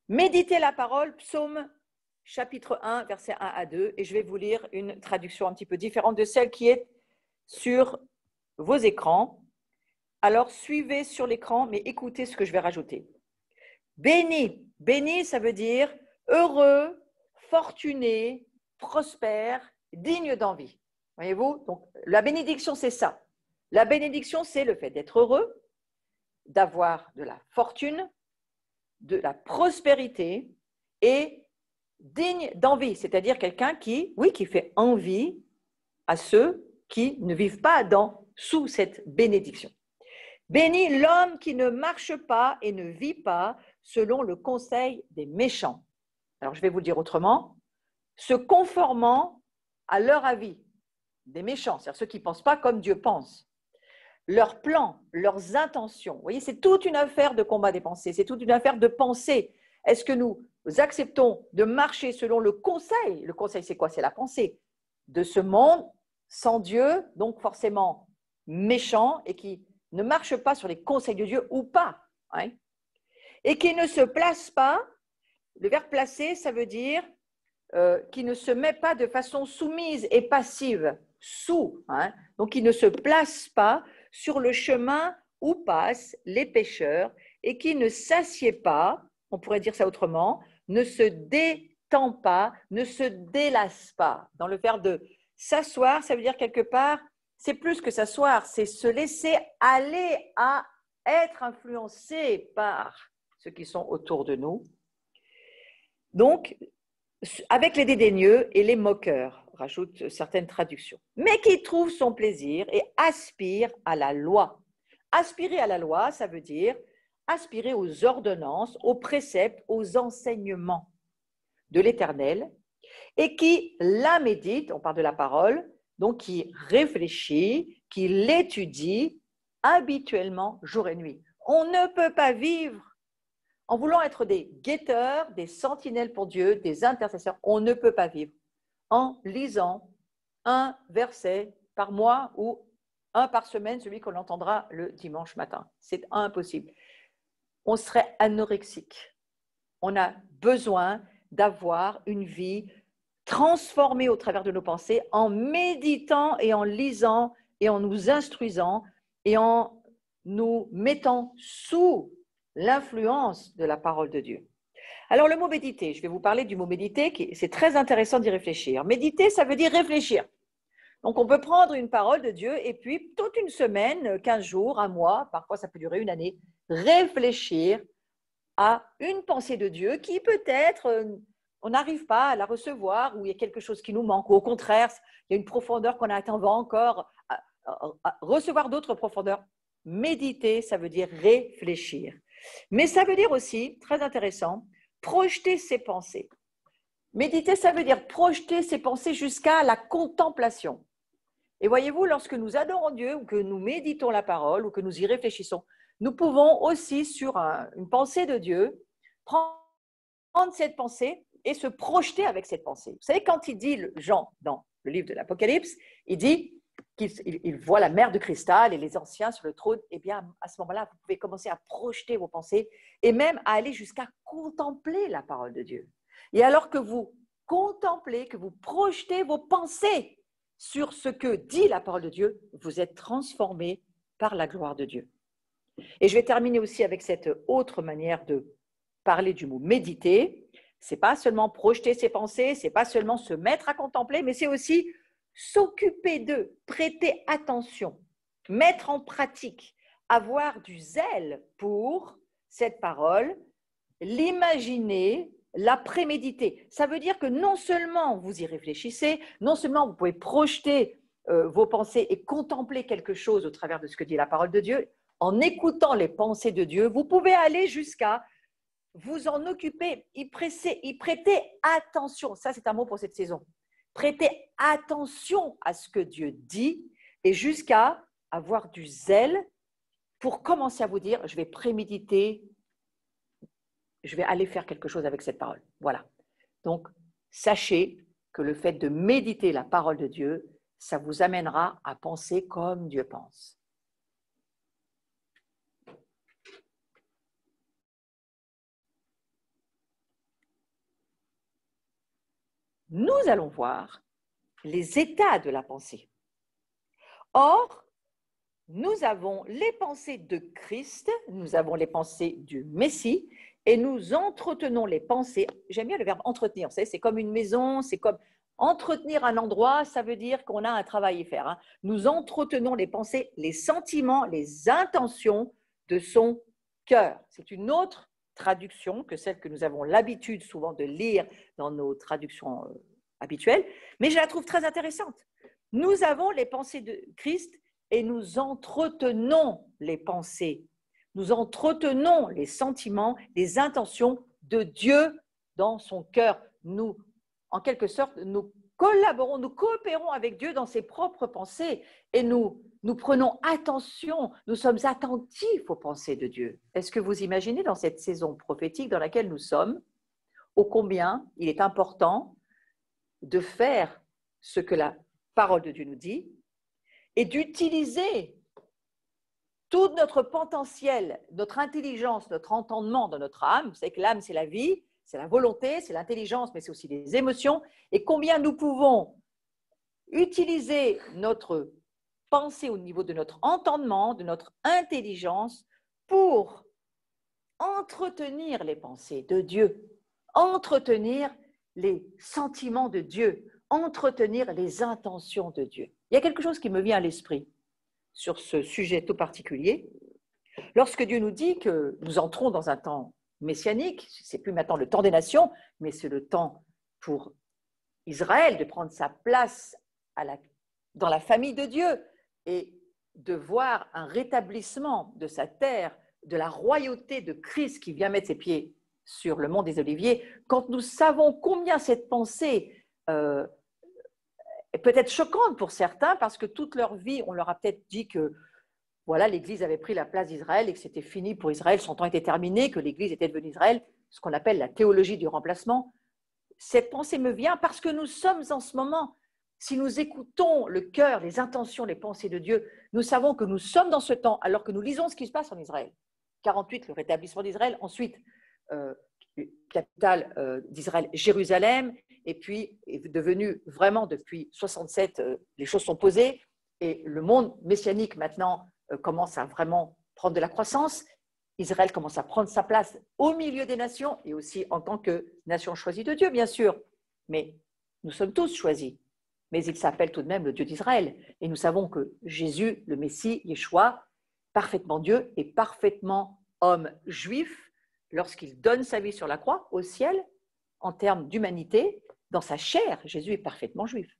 Méditez la parole, psaume chapitre 1, versets 1 à 2, et je vais vous lire une traduction un petit peu différente de celle qui est sur vos écrans. Alors, suivez sur l'écran, mais écoutez ce que je vais rajouter. Béni, béni, ça veut dire heureux, fortuné, prospère, digne d'envie. Voyez-vous? Donc, la bénédiction, c'est ça. La bénédiction, c'est le fait d'être heureux, d'avoir de la fortune, de la prospérité et digne d'envie, c'est-à-dire quelqu'un qui fait envie à ceux qui ne vivent pas sous cette bénédiction. Béni l'homme qui ne marche pas et ne vit pas selon le conseil des méchants. Alors, je vais vous le dire autrement, se conformant à leur avis, des méchants, c'est-à-dire ceux qui ne pensent pas comme Dieu pense. Leurs plans, leurs intentions. Vous voyez, c'est toute une affaire de combat des pensées, c'est toute une affaire de pensée. Est-ce que nous acceptons de marcher selon le conseil? Le conseil, c'est quoi? C'est la pensée de ce monde sans Dieu, donc forcément méchant et qui ne marche pas sur les conseils de Dieu ou pas. Hein, et qui ne se place pas, le verbe placer, ça veut dire qui ne se met pas de façon soumise et passive, donc qui ne se place pas sur le chemin où passent les pécheurs et qui ne s'assied pas, on pourrait dire ça autrement, ne se détend pas, ne se délasse pas. Dans le verbe de s'asseoir, ça veut dire quelque part, c'est plus que s'asseoir, c'est se laisser aller à être influencé par ceux qui sont autour de nous. Donc, avec les dédaigneux et les moqueurs, rajoute certaines traductions, mais qui trouve son plaisir et aspire à la loi. Aspirer à la loi, ça veut dire aspirer aux ordonnances, aux préceptes, aux enseignements de l'Éternel, et qui la médite, on parle de la parole, donc qui réfléchit, qui l'étudie habituellement jour et nuit. On ne peut pas vivre en voulant être des guetteurs, des sentinelles pour Dieu, des intercesseurs. On ne peut pas vivre en lisant un verset par mois ou un par semaine, celui qu'on entendra le dimanche matin. C'est impossible. On serait anorexique. On a besoin d'avoir une vie transformée au travers de nos pensées en méditant et en lisant et en nous instruisant et en nous mettant sous l'influence de la parole de Dieu. Alors, le mot méditer, je vais vous parler du mot méditer, c'est très intéressant d'y réfléchir. Méditer, ça veut dire réfléchir. Donc, on peut prendre une parole de Dieu et puis toute une semaine, 15 jours, un mois, parfois ça peut durer une année, réfléchir à une pensée de Dieu qui peut-être, on n'arrive pas à la recevoir ou il y a quelque chose qui nous manque, ou au contraire, il y a une profondeur qu'on n'atteint pas encore, à recevoir d'autres profondeurs. Méditer, ça veut dire réfléchir. Mais ça veut dire aussi, très intéressant, projeter ses pensées. Méditer, ça veut dire projeter ses pensées jusqu'à la contemplation. Et voyez-vous, lorsque nous adorons Dieu ou que nous méditons la parole ou que nous y réfléchissons, nous pouvons aussi, sur une pensée de Dieu, prendre cette pensée et se projeter avec cette pensée. Vous savez, quand il dit, Jean, dans le livre de l'Apocalypse, il dit qu'il voit la mer de cristal et les anciens sur le trône, eh bien, à ce moment-là, vous pouvez commencer à projeter vos pensées et même à aller jusqu'à contempler la parole de Dieu. Et alors que vous contemplez, que vous projetez vos pensées sur ce que dit la parole de Dieu, vous êtes transformé par la gloire de Dieu. Et je vais terminer aussi avec cette autre manière de parler du mot méditer. Ce n'est pas seulement projeter ses pensées, ce n'est pas seulement se mettre à contempler, mais c'est aussi s'occuper d'eux, prêter attention, mettre en pratique, avoir du zèle pour cette parole, l'imaginer, la préméditer. Ça veut dire que non seulement vous y réfléchissez, non seulement vous pouvez projeter vos pensées et contempler quelque chose au travers de ce que dit la parole de Dieu, en écoutant les pensées de Dieu, vous pouvez aller jusqu'à vous en occuper, y prêter attention. Ça, c'est un mot pour cette saison. Prêtez attention à ce que Dieu dit et jusqu'à avoir du zèle pour commencer à vous dire, je vais préméditer, je vais aller faire quelque chose avec cette parole. Voilà. Donc, sachez que le fait de méditer la parole de Dieu, ça vous amènera à penser comme Dieu pense. Nous allons voir les états de la pensée. Or, nous avons les pensées de Christ, nous avons les pensées du Messie, et nous entretenons les pensées. J'aime bien le verbe entretenir, c'est comme une maison, c'est comme entretenir un endroit, ça veut dire qu'on a un travail à faire. Hein. Nous entretenons les pensées, les sentiments, les intentions de son cœur. C'est une autre traduction que celle que nous avons l'habitude souvent de lire dans nos traductions habituelles, mais je la trouve très intéressante. Nous avons les pensées de Christ et nous entretenons les pensées, nous entretenons les sentiments, les intentions de Dieu dans son cœur. Nous, en quelque sorte, nous collaborons, nous coopérons avec Dieu dans ses propres pensées et nous prenons attention, nous sommes attentifs aux pensées de Dieu. Est-ce que vous imaginez dans cette saison prophétique dans laquelle nous sommes, ô combien il est important de faire ce que la parole de Dieu nous dit et d'utiliser tout notre potentiel, notre intelligence, notre entendement dans notre âme. Vous savez que l'âme, c'est la vie, c'est la volonté, c'est l'intelligence, mais c'est aussi les émotions. Et combien nous pouvons utiliser notre pensée au niveau de notre entendement, de notre intelligence, pour entretenir les pensées de Dieu, entretenir les sentiments de Dieu, entretenir les intentions de Dieu. Il y a quelque chose qui me vient à l'esprit sur ce sujet tout particulier. Lorsque Dieu nous dit que nous entrons dans un temps messianique, ce n'est plus maintenant le temps des nations, mais c'est le temps pour Israël de prendre sa place dans la famille de Dieu et de voir un rétablissement de sa terre, de la royauté de Christ qui vient mettre ses pieds sur le mont des Oliviers, quand nous savons combien cette pensée est peut-être choquante pour certains, parce que toute leur vie, on leur a peut-être dit que voilà, l'Église avait pris la place d'Israël et que c'était fini pour Israël, son temps était terminé, que l'Église était devenue Israël, ce qu'on appelle la théologie du remplacement. Cette pensée me vient parce que nous sommes en ce moment, si nous écoutons le cœur, les intentions, les pensées de Dieu, nous savons que nous sommes dans ce temps, alors que nous lisons ce qui se passe en Israël. 48, le rétablissement d'Israël, ensuite, capitale d'Israël, Jérusalem, et puis est devenu vraiment depuis 67, les choses sont posées, et le monde messianique maintenant commence à vraiment prendre de la croissance. Israël commence à prendre sa place au milieu des nations et aussi en tant que nation choisie de Dieu, bien sûr. Mais nous sommes tous choisis. Mais il s'appelle tout de même le Dieu d'Israël. Et nous savons que Jésus, le Messie, Yeshua, parfaitement Dieu et parfaitement homme juif, lorsqu'il donne sa vie sur la croix, au ciel, en termes d'humanité, dans sa chair, Jésus est parfaitement juif.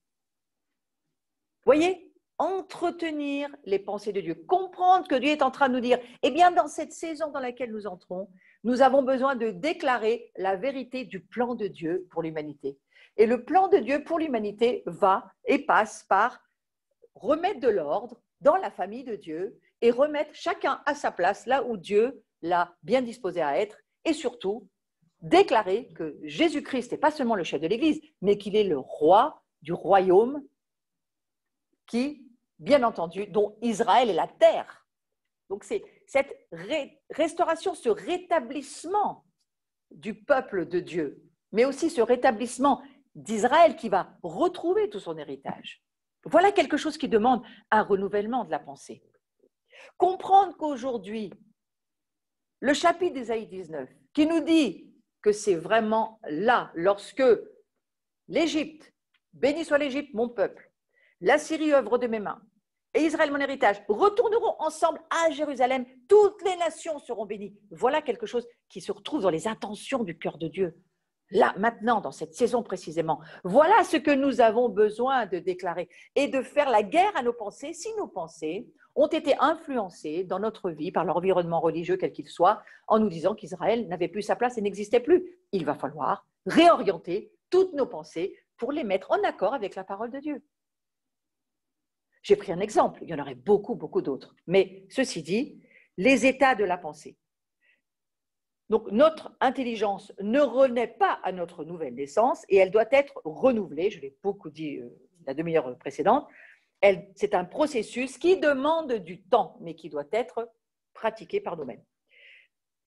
Voyez, entretenir les pensées de Dieu, comprendre que Dieu est en train de nous dire, eh bien, dans cette saison dans laquelle nous entrons, nous avons besoin de déclarer la vérité du plan de Dieu pour l'humanité. Et le plan de Dieu pour l'humanité va et passe par remettre de l'ordre dans la famille de Dieu et remettre chacun à sa place là où Dieu l'a bien disposé à être et surtout déclarer que Jésus-Christ n'est pas seulement le chef de l'Église, mais qu'il est le roi du royaume qui, bien entendu, dont Israël est la terre. Donc c'est cette restauration, ce rétablissement du peuple de Dieu, mais aussi ce rétablissement d'Israël qui va retrouver tout son héritage. Voilà quelque chose qui demande un renouvellement de la pensée. Comprendre qu'aujourd'hui, le chapitre d'Ésaïe 19, qui nous dit que c'est vraiment là, lorsque l'Égypte, béni soit l'Égypte, mon peuple, l'Assyrie, œuvre de mes mains, et Israël, mon héritage, retourneront ensemble à Jérusalem. Toutes les nations seront bénies. Voilà quelque chose qui se retrouve dans les intentions du cœur de Dieu. Là, maintenant, dans cette saison précisément. Voilà ce que nous avons besoin de déclarer et de faire la guerre à nos pensées. Si nos pensées ont été influencées dans notre vie par l'environnement religieux, quel qu'il soit, en nous disant qu'Israël n'avait plus sa place et n'existait plus, il va falloir réorienter toutes nos pensées pour les mettre en accord avec la parole de Dieu. J'ai pris un exemple, il y en aurait beaucoup, beaucoup d'autres. Mais ceci dit, les états de la pensée. Donc, notre intelligence ne renaît pas à notre nouvelle naissance et elle doit être renouvelée. Je l'ai beaucoup dit la demi-heure précédente. C'est un processus qui demande du temps, mais qui doit être pratiqué par nous-mêmes.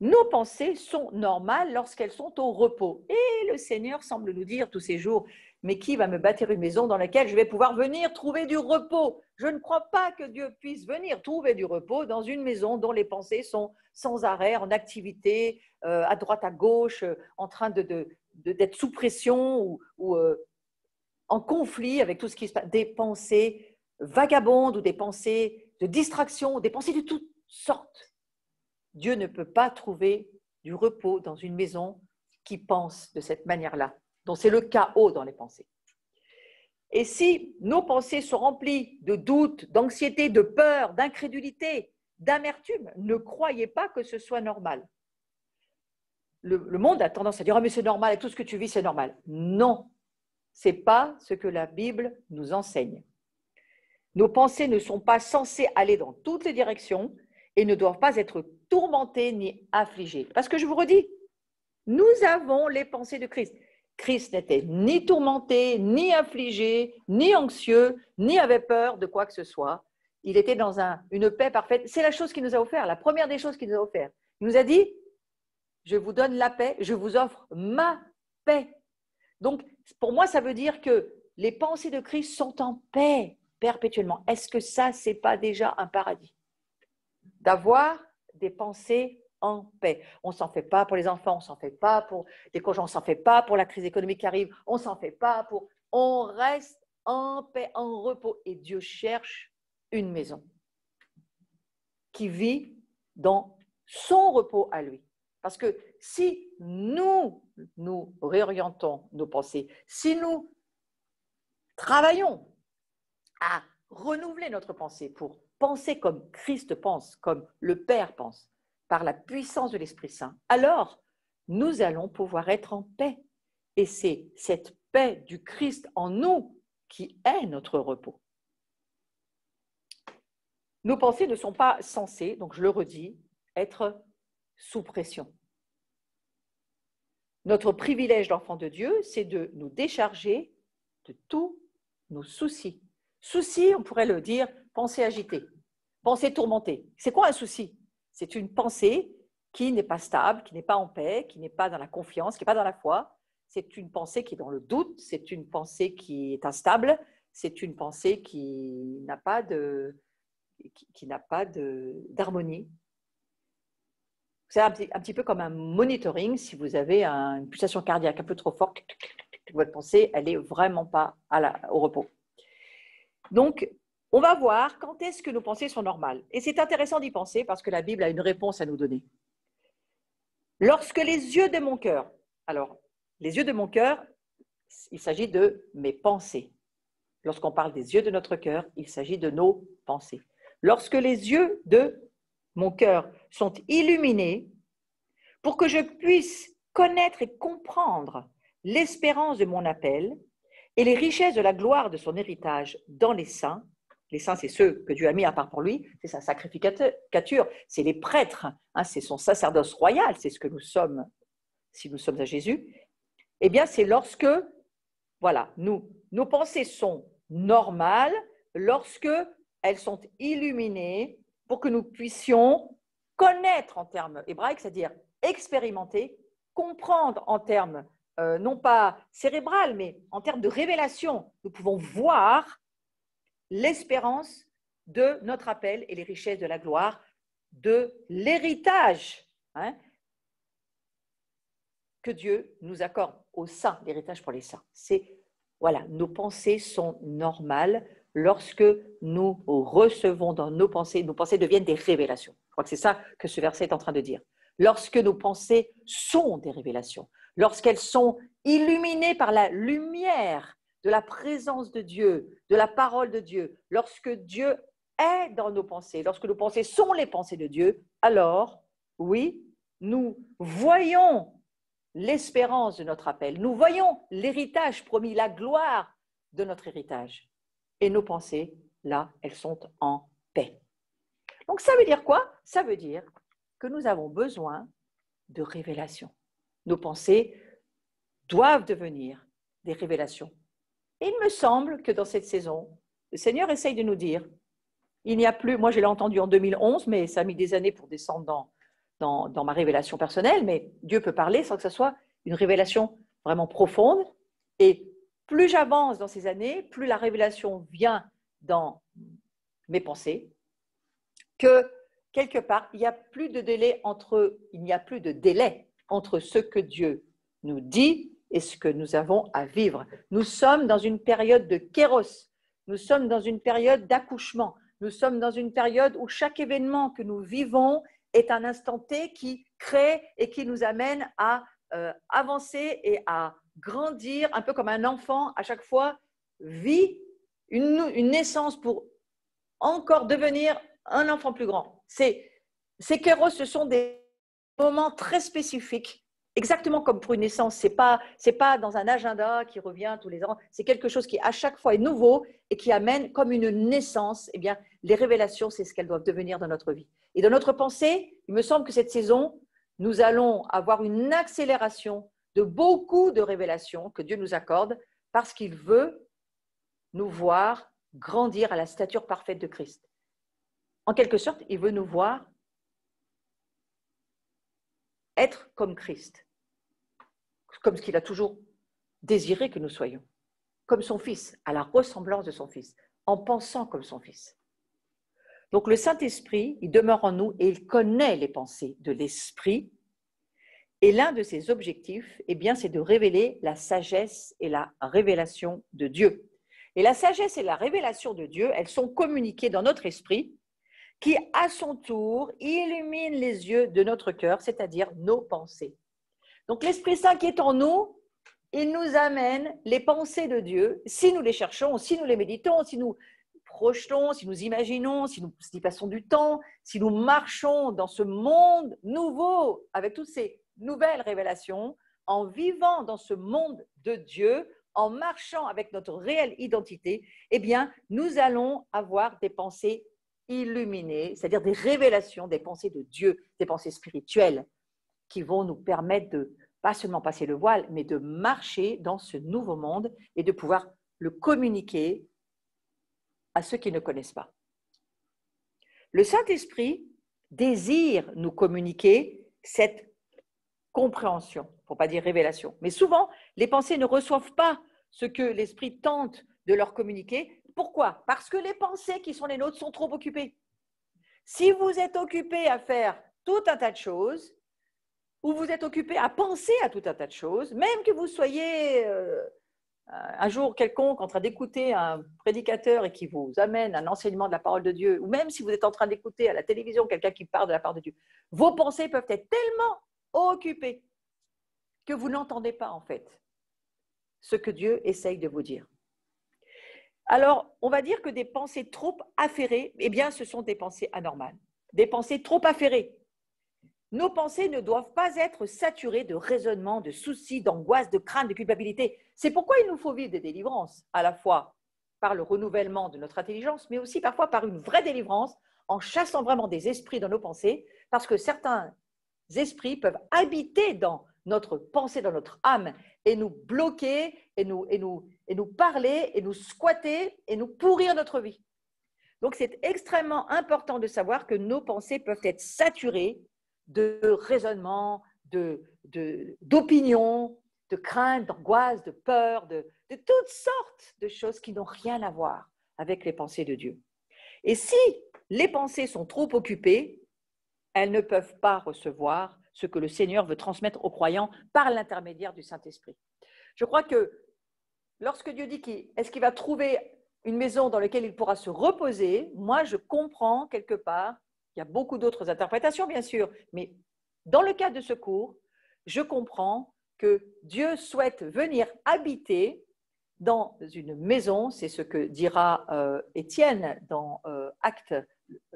Nos pensées sont normales lorsqu'elles sont au repos. Et le Seigneur semble nous dire tous ces jours, mais qui va me bâtir une maison dans laquelle je vais pouvoir venir trouver du repos? Je ne crois pas que Dieu puisse venir trouver du repos dans une maison dont les pensées sont sans arrêt, en activité, à droite, à gauche, en train d'être sous pression ou en conflit avec tout ce qui se passe. Des pensées vagabondes ou des pensées de distraction, des pensées de toutes sortes. Dieu ne peut pas trouver du repos dans une maison qui pense de cette manière-là, dont c'est le chaos dans les pensées. Et si nos pensées sont remplies de doutes, d'anxiété, de peur, d'incrédulité, d'amertume, ne croyez pas que ce soit normal. Le monde a tendance à dire « Ah, mais c'est normal, tout ce que tu vis, c'est normal ». Non, ce n'est pas ce que la Bible nous enseigne. Nos pensées ne sont pas censées aller dans toutes les directions et ne doivent pas être tourmentées ni affligées. Parce que je vous redis, nous avons les pensées de Christ. Christ n'était ni tourmenté, ni affligé, ni anxieux, ni avait peur de quoi que ce soit. Il était dans une paix parfaite. C'est la chose qu'il nous a offert, la première des choses qu'il nous a offert. Il nous a dit, je vous donne la paix, je vous offre ma paix. Donc, pour moi, ça veut dire que les pensées de Christ sont en paix perpétuellement. Est-ce que ça, ce n'est pas déjà un paradis? D'avoir des pensées en paix. On ne s'en fait pas pour les enfants, on ne s'en fait pas pour les conjoints, on ne s'en fait pas pour la crise économique qui arrive, on ne s'en fait pas pour… On reste en paix, en repos. Et Dieu cherche une maison qui vit dans son repos à lui. Parce que si nous réorientons nos pensées, si nous travaillons à renouveler notre pensée pour penser comme Christ pense, comme le Père pense, par la puissance de l'Esprit Saint, alors nous allons pouvoir être en paix. Et c'est cette paix du Christ en nous qui est notre repos. Nos pensées ne sont pas censées, donc je le redis, être sous pression. Notre privilège d'enfant de Dieu, c'est de nous décharger de tous nos soucis. Souci, on pourrait le dire, pensée agitée, pensée tourmentée. C'est quoi un souci? C'est une pensée qui n'est pas stable, qui n'est pas en paix, qui n'est pas dans la confiance, qui n'est pas dans la foi. C'est une pensée qui est dans le doute, c'est une pensée qui est instable, c'est une pensée qui n'a pas d'harmonie. C'est un petit peu comme un monitoring. Si vous avez une pulsation cardiaque un peu trop forte, votre pensée, elle n'est vraiment pas au repos. Donc, on va voir quand est-ce que nos pensées sont normales. Et c'est intéressant d'y penser parce que la Bible a une réponse à nous donner. Lorsque les yeux de mon cœur, alors, les yeux de mon cœur, il s'agit de mes pensées. Lorsqu'on parle des yeux de notre cœur, il s'agit de nos pensées. Lorsque les yeux de mon cœur sont illuminés pour que je puisse connaître et comprendre l'espérance de mon appel et les richesses de la gloire de son héritage dans les saints. Les saints, c'est ceux que Dieu a mis à part pour lui, c'est sa sacrificature, c'est les prêtres, c'est son sacerdoce royal, c'est ce que nous sommes si nous sommes à Jésus. Eh bien, c'est lorsque, voilà, nos pensées sont normales, lorsque elles sont illuminées pour que nous puissions connaître en termes hébraïques, c'est-à-dire expérimenter, comprendre en termes non pas cérébral, mais en termes de révélation. Nous pouvons voir l'espérance de notre appel et les richesses de la gloire, de l'héritage que Dieu nous accorde aux saints, l'héritage pour les saints. Voilà, nos pensées sont normales lorsque nous recevons dans nos pensées deviennent des révélations. Je crois que c'est ça que ce verset est en train de dire. Lorsque nos pensées sont des révélations, lorsqu'elles sont illuminées par la lumière de la présence de Dieu, de la parole de Dieu, lorsque Dieu est dans nos pensées, lorsque nos pensées sont les pensées de Dieu, alors, oui, nous voyons l'espérance de notre appel, nous voyons l'héritage promis, la gloire de notre héritage. Et nos pensées là, elles sont en paix. Donc, ça veut dire quoi? Ça veut dire que nous avons besoin de révélation. Nos pensées doivent devenir des révélations. Et il me semble que dans cette saison, le Seigneur essaye de nous dire, il n'y a plus, moi je l'ai entendu en 2011, mais ça a mis des années pour descendre dans ma révélation personnelle, mais Dieu peut parler sans que ce soit une révélation vraiment profonde. Et plus j'avance dans ces années, plus la révélation vient dans mes pensées, que quelque part, il n'y a plus de délai entre ce que Dieu nous dit et ce que nous avons à vivre. Nous sommes dans une période de kéros, nous sommes dans une période d'accouchement, nous sommes dans une période où chaque événement que nous vivons est un instant T qui crée et qui nous amène à avancer et à grandir, un peu comme un enfant à chaque fois vit une naissance pour encore devenir un enfant plus grand. Ces kéros, ce sont des moments très spécifiques, exactement comme pour une naissance. C'est pas dans un agenda qui revient tous les ans. C'est quelque chose qui à chaque fois est nouveau et qui amène comme une naissance. Eh bien, les révélations, c'est ce qu'elles doivent devenir dans notre vie. Et dans notre pensée, il me semble que cette saison, nous allons avoir une accélération de beaucoup de révélations que Dieu nous accorde parce qu'il veut nous voir grandir à la stature parfaite de Christ. En quelque sorte, il veut nous voir être comme Christ, comme ce qu'il a toujours désiré que nous soyons, comme son Fils, à la ressemblance de son Fils, en pensant comme son Fils. Donc le Saint-Esprit, il demeure en nous et il connaît les pensées de l'Esprit. Et l'un de ses objectifs, eh bien, c'est de révéler la sagesse et la révélation de Dieu. Et la sagesse et la révélation de Dieu, elles sont communiquées dans notre esprit, qui, à son tour, illumine les yeux de notre cœur, c'est-à-dire nos pensées. Donc, l'Esprit Saint qui est en nous, il nous amène les pensées de Dieu, si nous les cherchons, si nous les méditons, si nous projetons, si nous imaginons, si nous y passons du temps, si nous marchons dans ce monde nouveau, avec toutes ces nouvelles révélations, en vivant dans ce monde de Dieu, en marchant avec notre réelle identité, eh bien, nous allons avoir des pensées illuminées, c'est-à-dire des révélations, des pensées de Dieu, des pensées spirituelles, qui vont nous permettre de pas seulement passer le voile, mais de marcher dans ce nouveau monde et de pouvoir le communiquer à ceux qui ne connaissent pas. Le Saint-Esprit désire nous communiquer cette compréhension, pour ne pas dire révélation. Mais souvent, les pensées ne reçoivent pas ce que l'Esprit tente de leur communiquer. Pourquoi? Parce que les pensées qui sont les nôtres sont trop occupées. Si vous êtes occupé à faire tout un tas de choses, ou vous êtes occupé à penser à tout un tas de choses, même que vous soyez un jour quelconque en train d'écouter un prédicateur et qui vous amène un enseignement de la parole de Dieu, ou même si vous êtes en train d'écouter à la télévision quelqu'un qui parle de la parole de Dieu, vos pensées peuvent être tellement occupées que vous n'entendez pas en fait ce que Dieu essaye de vous dire. Alors, on va dire que des pensées trop affairées, eh bien, ce sont des pensées anormales. Des pensées trop affairées. Nos pensées ne doivent pas être saturées de raisonnements, de soucis, d'angoisse, de crainte, de culpabilité. C'est pourquoi il nous faut vivre des délivrances, à la fois par le renouvellement de notre intelligence, mais aussi parfois par une vraie délivrance, en chassant vraiment des esprits dans nos pensées, parce que certains esprits peuvent habiter dans notre pensée, dans notre âme, et nous bloquer, et nous parler, et nous squatter, et nous pourrir notre vie. Donc, c'est extrêmement important de savoir que nos pensées peuvent être saturées de raisonnement, d'opinion, de crainte, d'angoisse, de peur, de toutes sortes de choses qui n'ont rien à voir avec les pensées de Dieu. Et si les pensées sont trop occupées, elles ne peuvent pas recevoir ce que le Seigneur veut transmettre aux croyants par l'intermédiaire du Saint-Esprit. Je crois que lorsque Dieu dit est-ce qu'il va trouver une maison dans laquelle il pourra se reposer, moi je comprends quelque part, il y a beaucoup d'autres interprétations bien sûr, mais dans le cas de ce cours, je comprends que Dieu souhaite venir habiter dans une maison, c'est ce que dira Étienne dans Actes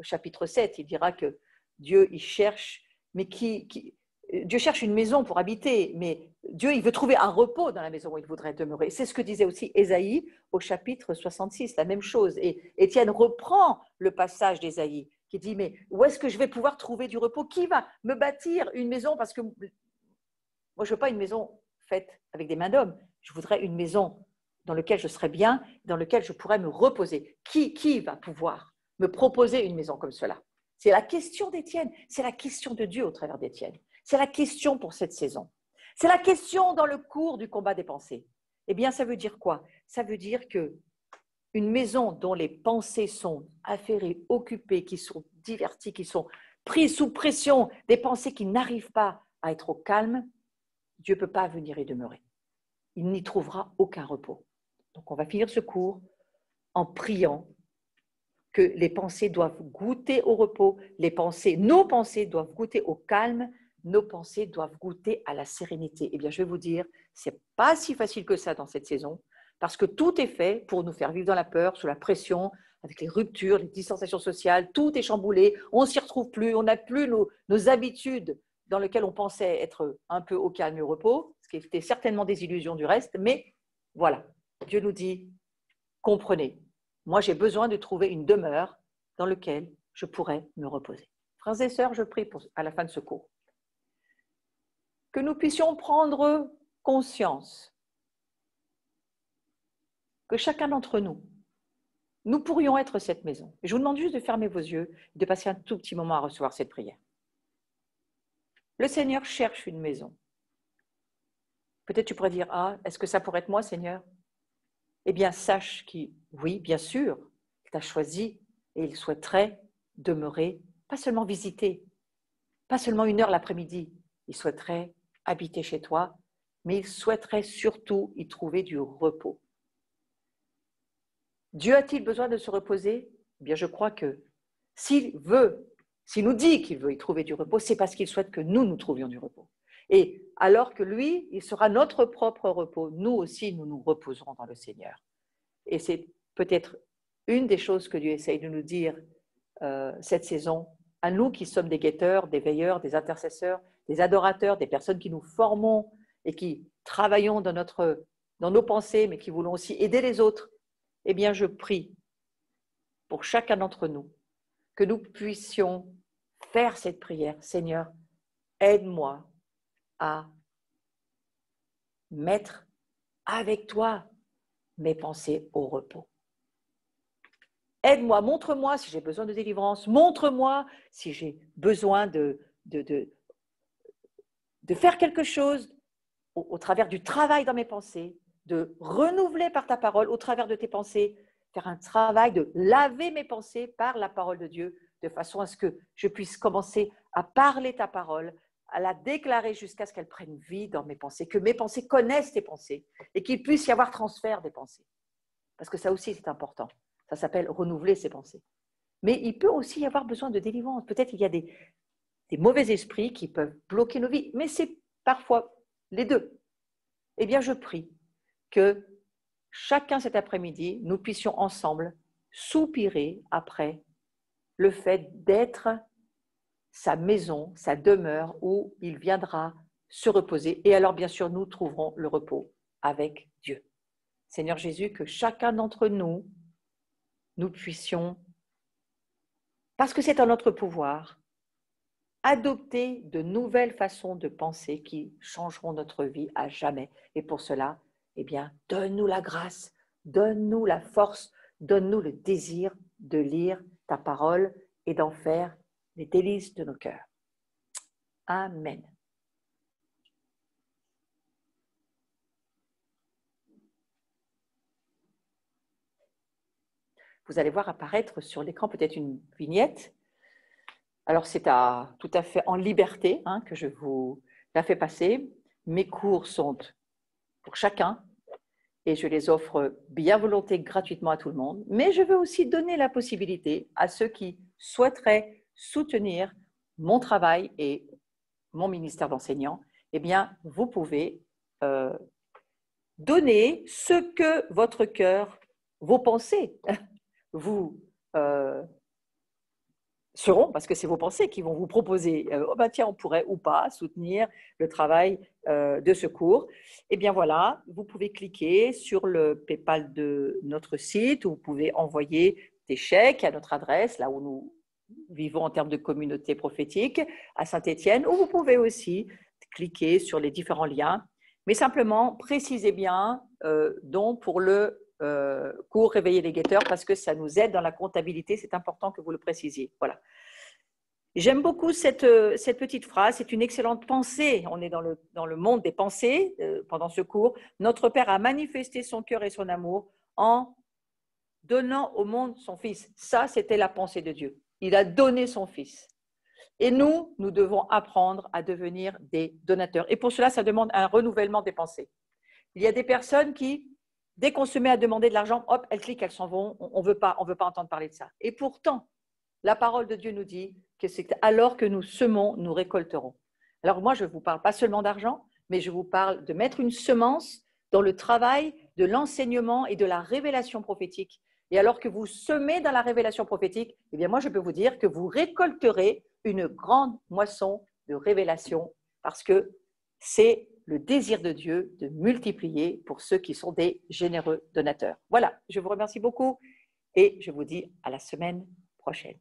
chapitre 7, il dira que Dieu il cherche, mais Dieu cherche une maison pour habiter, mais Dieu, il veut trouver un repos dans la maison où il voudrait demeurer. C'est ce que disait aussi Ésaïe au chapitre 66, la même chose. Et Étienne reprend le passage d'Ésaïe qui dit, mais où est-ce que je vais pouvoir trouver du repos? Qui va me bâtir une maison? Parce que moi, je ne veux pas une maison faite avec des mains d'homme. Je voudrais une maison dans laquelle je serais bien, dans laquelle je pourrais me reposer. Qui va pouvoir me proposer une maison comme cela? C'est la question d'Étienne. C'est la question de Dieu au travers d'Étienne. C'est la question pour cette saison. C'est la question dans le cours du combat des pensées. Eh bien, ça veut dire quoi? Ça veut dire que une maison dont les pensées sont affairées, occupées, qui sont diverties, qui sont prises sous pression, des pensées qui n'arrivent pas à être au calme, Dieu ne peut pas venir y demeurer. Il n'y trouvera aucun repos. Donc, on va finir ce cours en priant que les pensées doivent goûter au repos, nos pensées doivent goûter au calme, nos pensées doivent goûter à la sérénité. Eh bien, je vais vous dire, ce n'est pas si facile que ça dans cette saison, parce que tout est fait pour nous faire vivre dans la peur, sous la pression, avec les ruptures, les distanciations sociales, tout est chamboulé, on ne s'y retrouve plus, on n'a plus nos habitudes dans lesquelles on pensait être un peu au calme et au repos, ce qui était certainement des illusions du reste, mais voilà, Dieu nous dit, comprenez, moi j'ai besoin de trouver une demeure dans laquelle je pourrais me reposer. Frères et sœurs, je prie à la fin de ce cours que nous puissions prendre conscience que chacun d'entre nous, nous pourrions être cette maison. Et je vous demande juste de fermer vos yeux et de passer un tout petit moment à recevoir cette prière. Le Seigneur cherche une maison. Peut-être tu pourrais dire, ah, est-ce que ça pourrait être moi, Seigneur? Eh bien, sache qu'il, oui, bien sûr, il t'a choisi et il souhaiterait demeurer, pas seulement visiter, pas seulement 1 heure l'après-midi, il souhaiterait habiter chez toi, mais il souhaiterait surtout y trouver du repos. Dieu a-t-il besoin de se reposer? Eh bien, je crois que s'il nous dit qu'il veut y trouver du repos, c'est parce qu'il souhaite que nous trouvions du repos. Et alors que lui, il sera notre propre repos, nous aussi, nous nous reposerons dans le Seigneur. Et c'est peut-être une des choses que Dieu essaye de nous dire cette saison, à nous qui sommes des guetteurs, des veilleurs, des intercesseurs, des adorateurs, des personnes qui nous formons et qui travaillons dans nos pensées, mais qui voulons aussi aider les autres. Eh bien, je prie pour chacun d'entre nous que nous puissions faire cette prière. Seigneur, aide-moi à mettre avec toi mes pensées au repos. Aide-moi, montre-moi si j'ai besoin de délivrance, montre-moi si j'ai besoin de faire quelque chose au travers du travail dans mes pensées, de renouveler par ta parole au travers de tes pensées, faire un travail de laver mes pensées par la parole de Dieu, de façon à ce que je puisse commencer à parler ta parole, à la déclarer jusqu'à ce qu'elle prenne vie dans mes pensées, que mes pensées connaissent tes pensées et qu'il puisse y avoir transfert des pensées. Parce que ça aussi, c'est important. Ça s'appelle renouveler ses pensées. Mais il peut aussi y avoir besoin de délivrance. Peut-être il y a des mauvais esprits qui peuvent bloquer nos vies, mais c'est parfois les deux. Eh bien, je prie que chacun cet après-midi, nous puissions ensemble soupirer après le fait d'être sa maison, sa demeure où il viendra se reposer. Et alors, bien sûr, nous trouverons le repos avec Dieu. Seigneur Jésus, que chacun d'entre nous, nous puissions, parce que c'est en notre pouvoir, adopter de nouvelles façons de penser qui changeront notre vie à jamais. Et pour cela, eh bien, donne-nous la grâce, donne-nous la force, donne-nous le désir de lire ta parole et d'en faire les délices de nos cœurs. Amen. Vous allez voir apparaître sur l'écran peut-être une vignette. Alors, c'est tout à fait en liberté que je vous la fais passer. Mes cours sont pour chacun et je les offre bien volontiers gratuitement à tout le monde. Mais je veux aussi donner la possibilité à ceux qui souhaiteraient soutenir mon travail et mon ministère d'enseignant. Eh bien, vous pouvez donner ce que votre cœur, vos pensées vous seront, parce que c'est vos pensées qui vont vous proposer, oh ben tiens, on pourrait ou pas soutenir le travail de secours. Et bien voilà, vous pouvez cliquer sur le PayPal de notre site, ou vous pouvez envoyer des chèques à notre adresse, là où nous vivons en termes de communauté prophétique, à Saint-Étienne, ou vous pouvez aussi cliquer sur les différents liens. Mais simplement, précisez bien don pour le cours Réveiller les guetteurs, parce que ça nous aide dans la comptabilité. C'est important que vous le précisiez. Voilà. J'aime beaucoup cette petite phrase. C'est une excellente pensée. On est dans le monde des pensées pendant ce cours. Notre Père a manifesté son cœur et son amour en donnant au monde son Fils. Ça, c'était la pensée de Dieu. Il a donné son Fils. Et nous devons apprendre à devenir des donateurs. Et pour cela, ça demande un renouvellement des pensées. Il y a des personnes qui, dès qu'on se met à demander de l'argent, hop, elles cliquent, elles s'en vont. On ne veut pas entendre parler de ça. Et pourtant, la parole de Dieu nous dit que c'est alors que nous semons, nous récolterons. Alors moi, je ne vous parle pas seulement d'argent, mais je vous parle de mettre une semence dans le travail de l'enseignement et de la révélation prophétique. Et alors que vous semez dans la révélation prophétique, eh bien moi, je peux vous dire que vous récolterez une grande moisson de révélation, parce que c'est le désir de Dieu de multiplier pour ceux qui sont des généreux donateurs. Voilà, je vous remercie beaucoup et je vous dis à la semaine prochaine.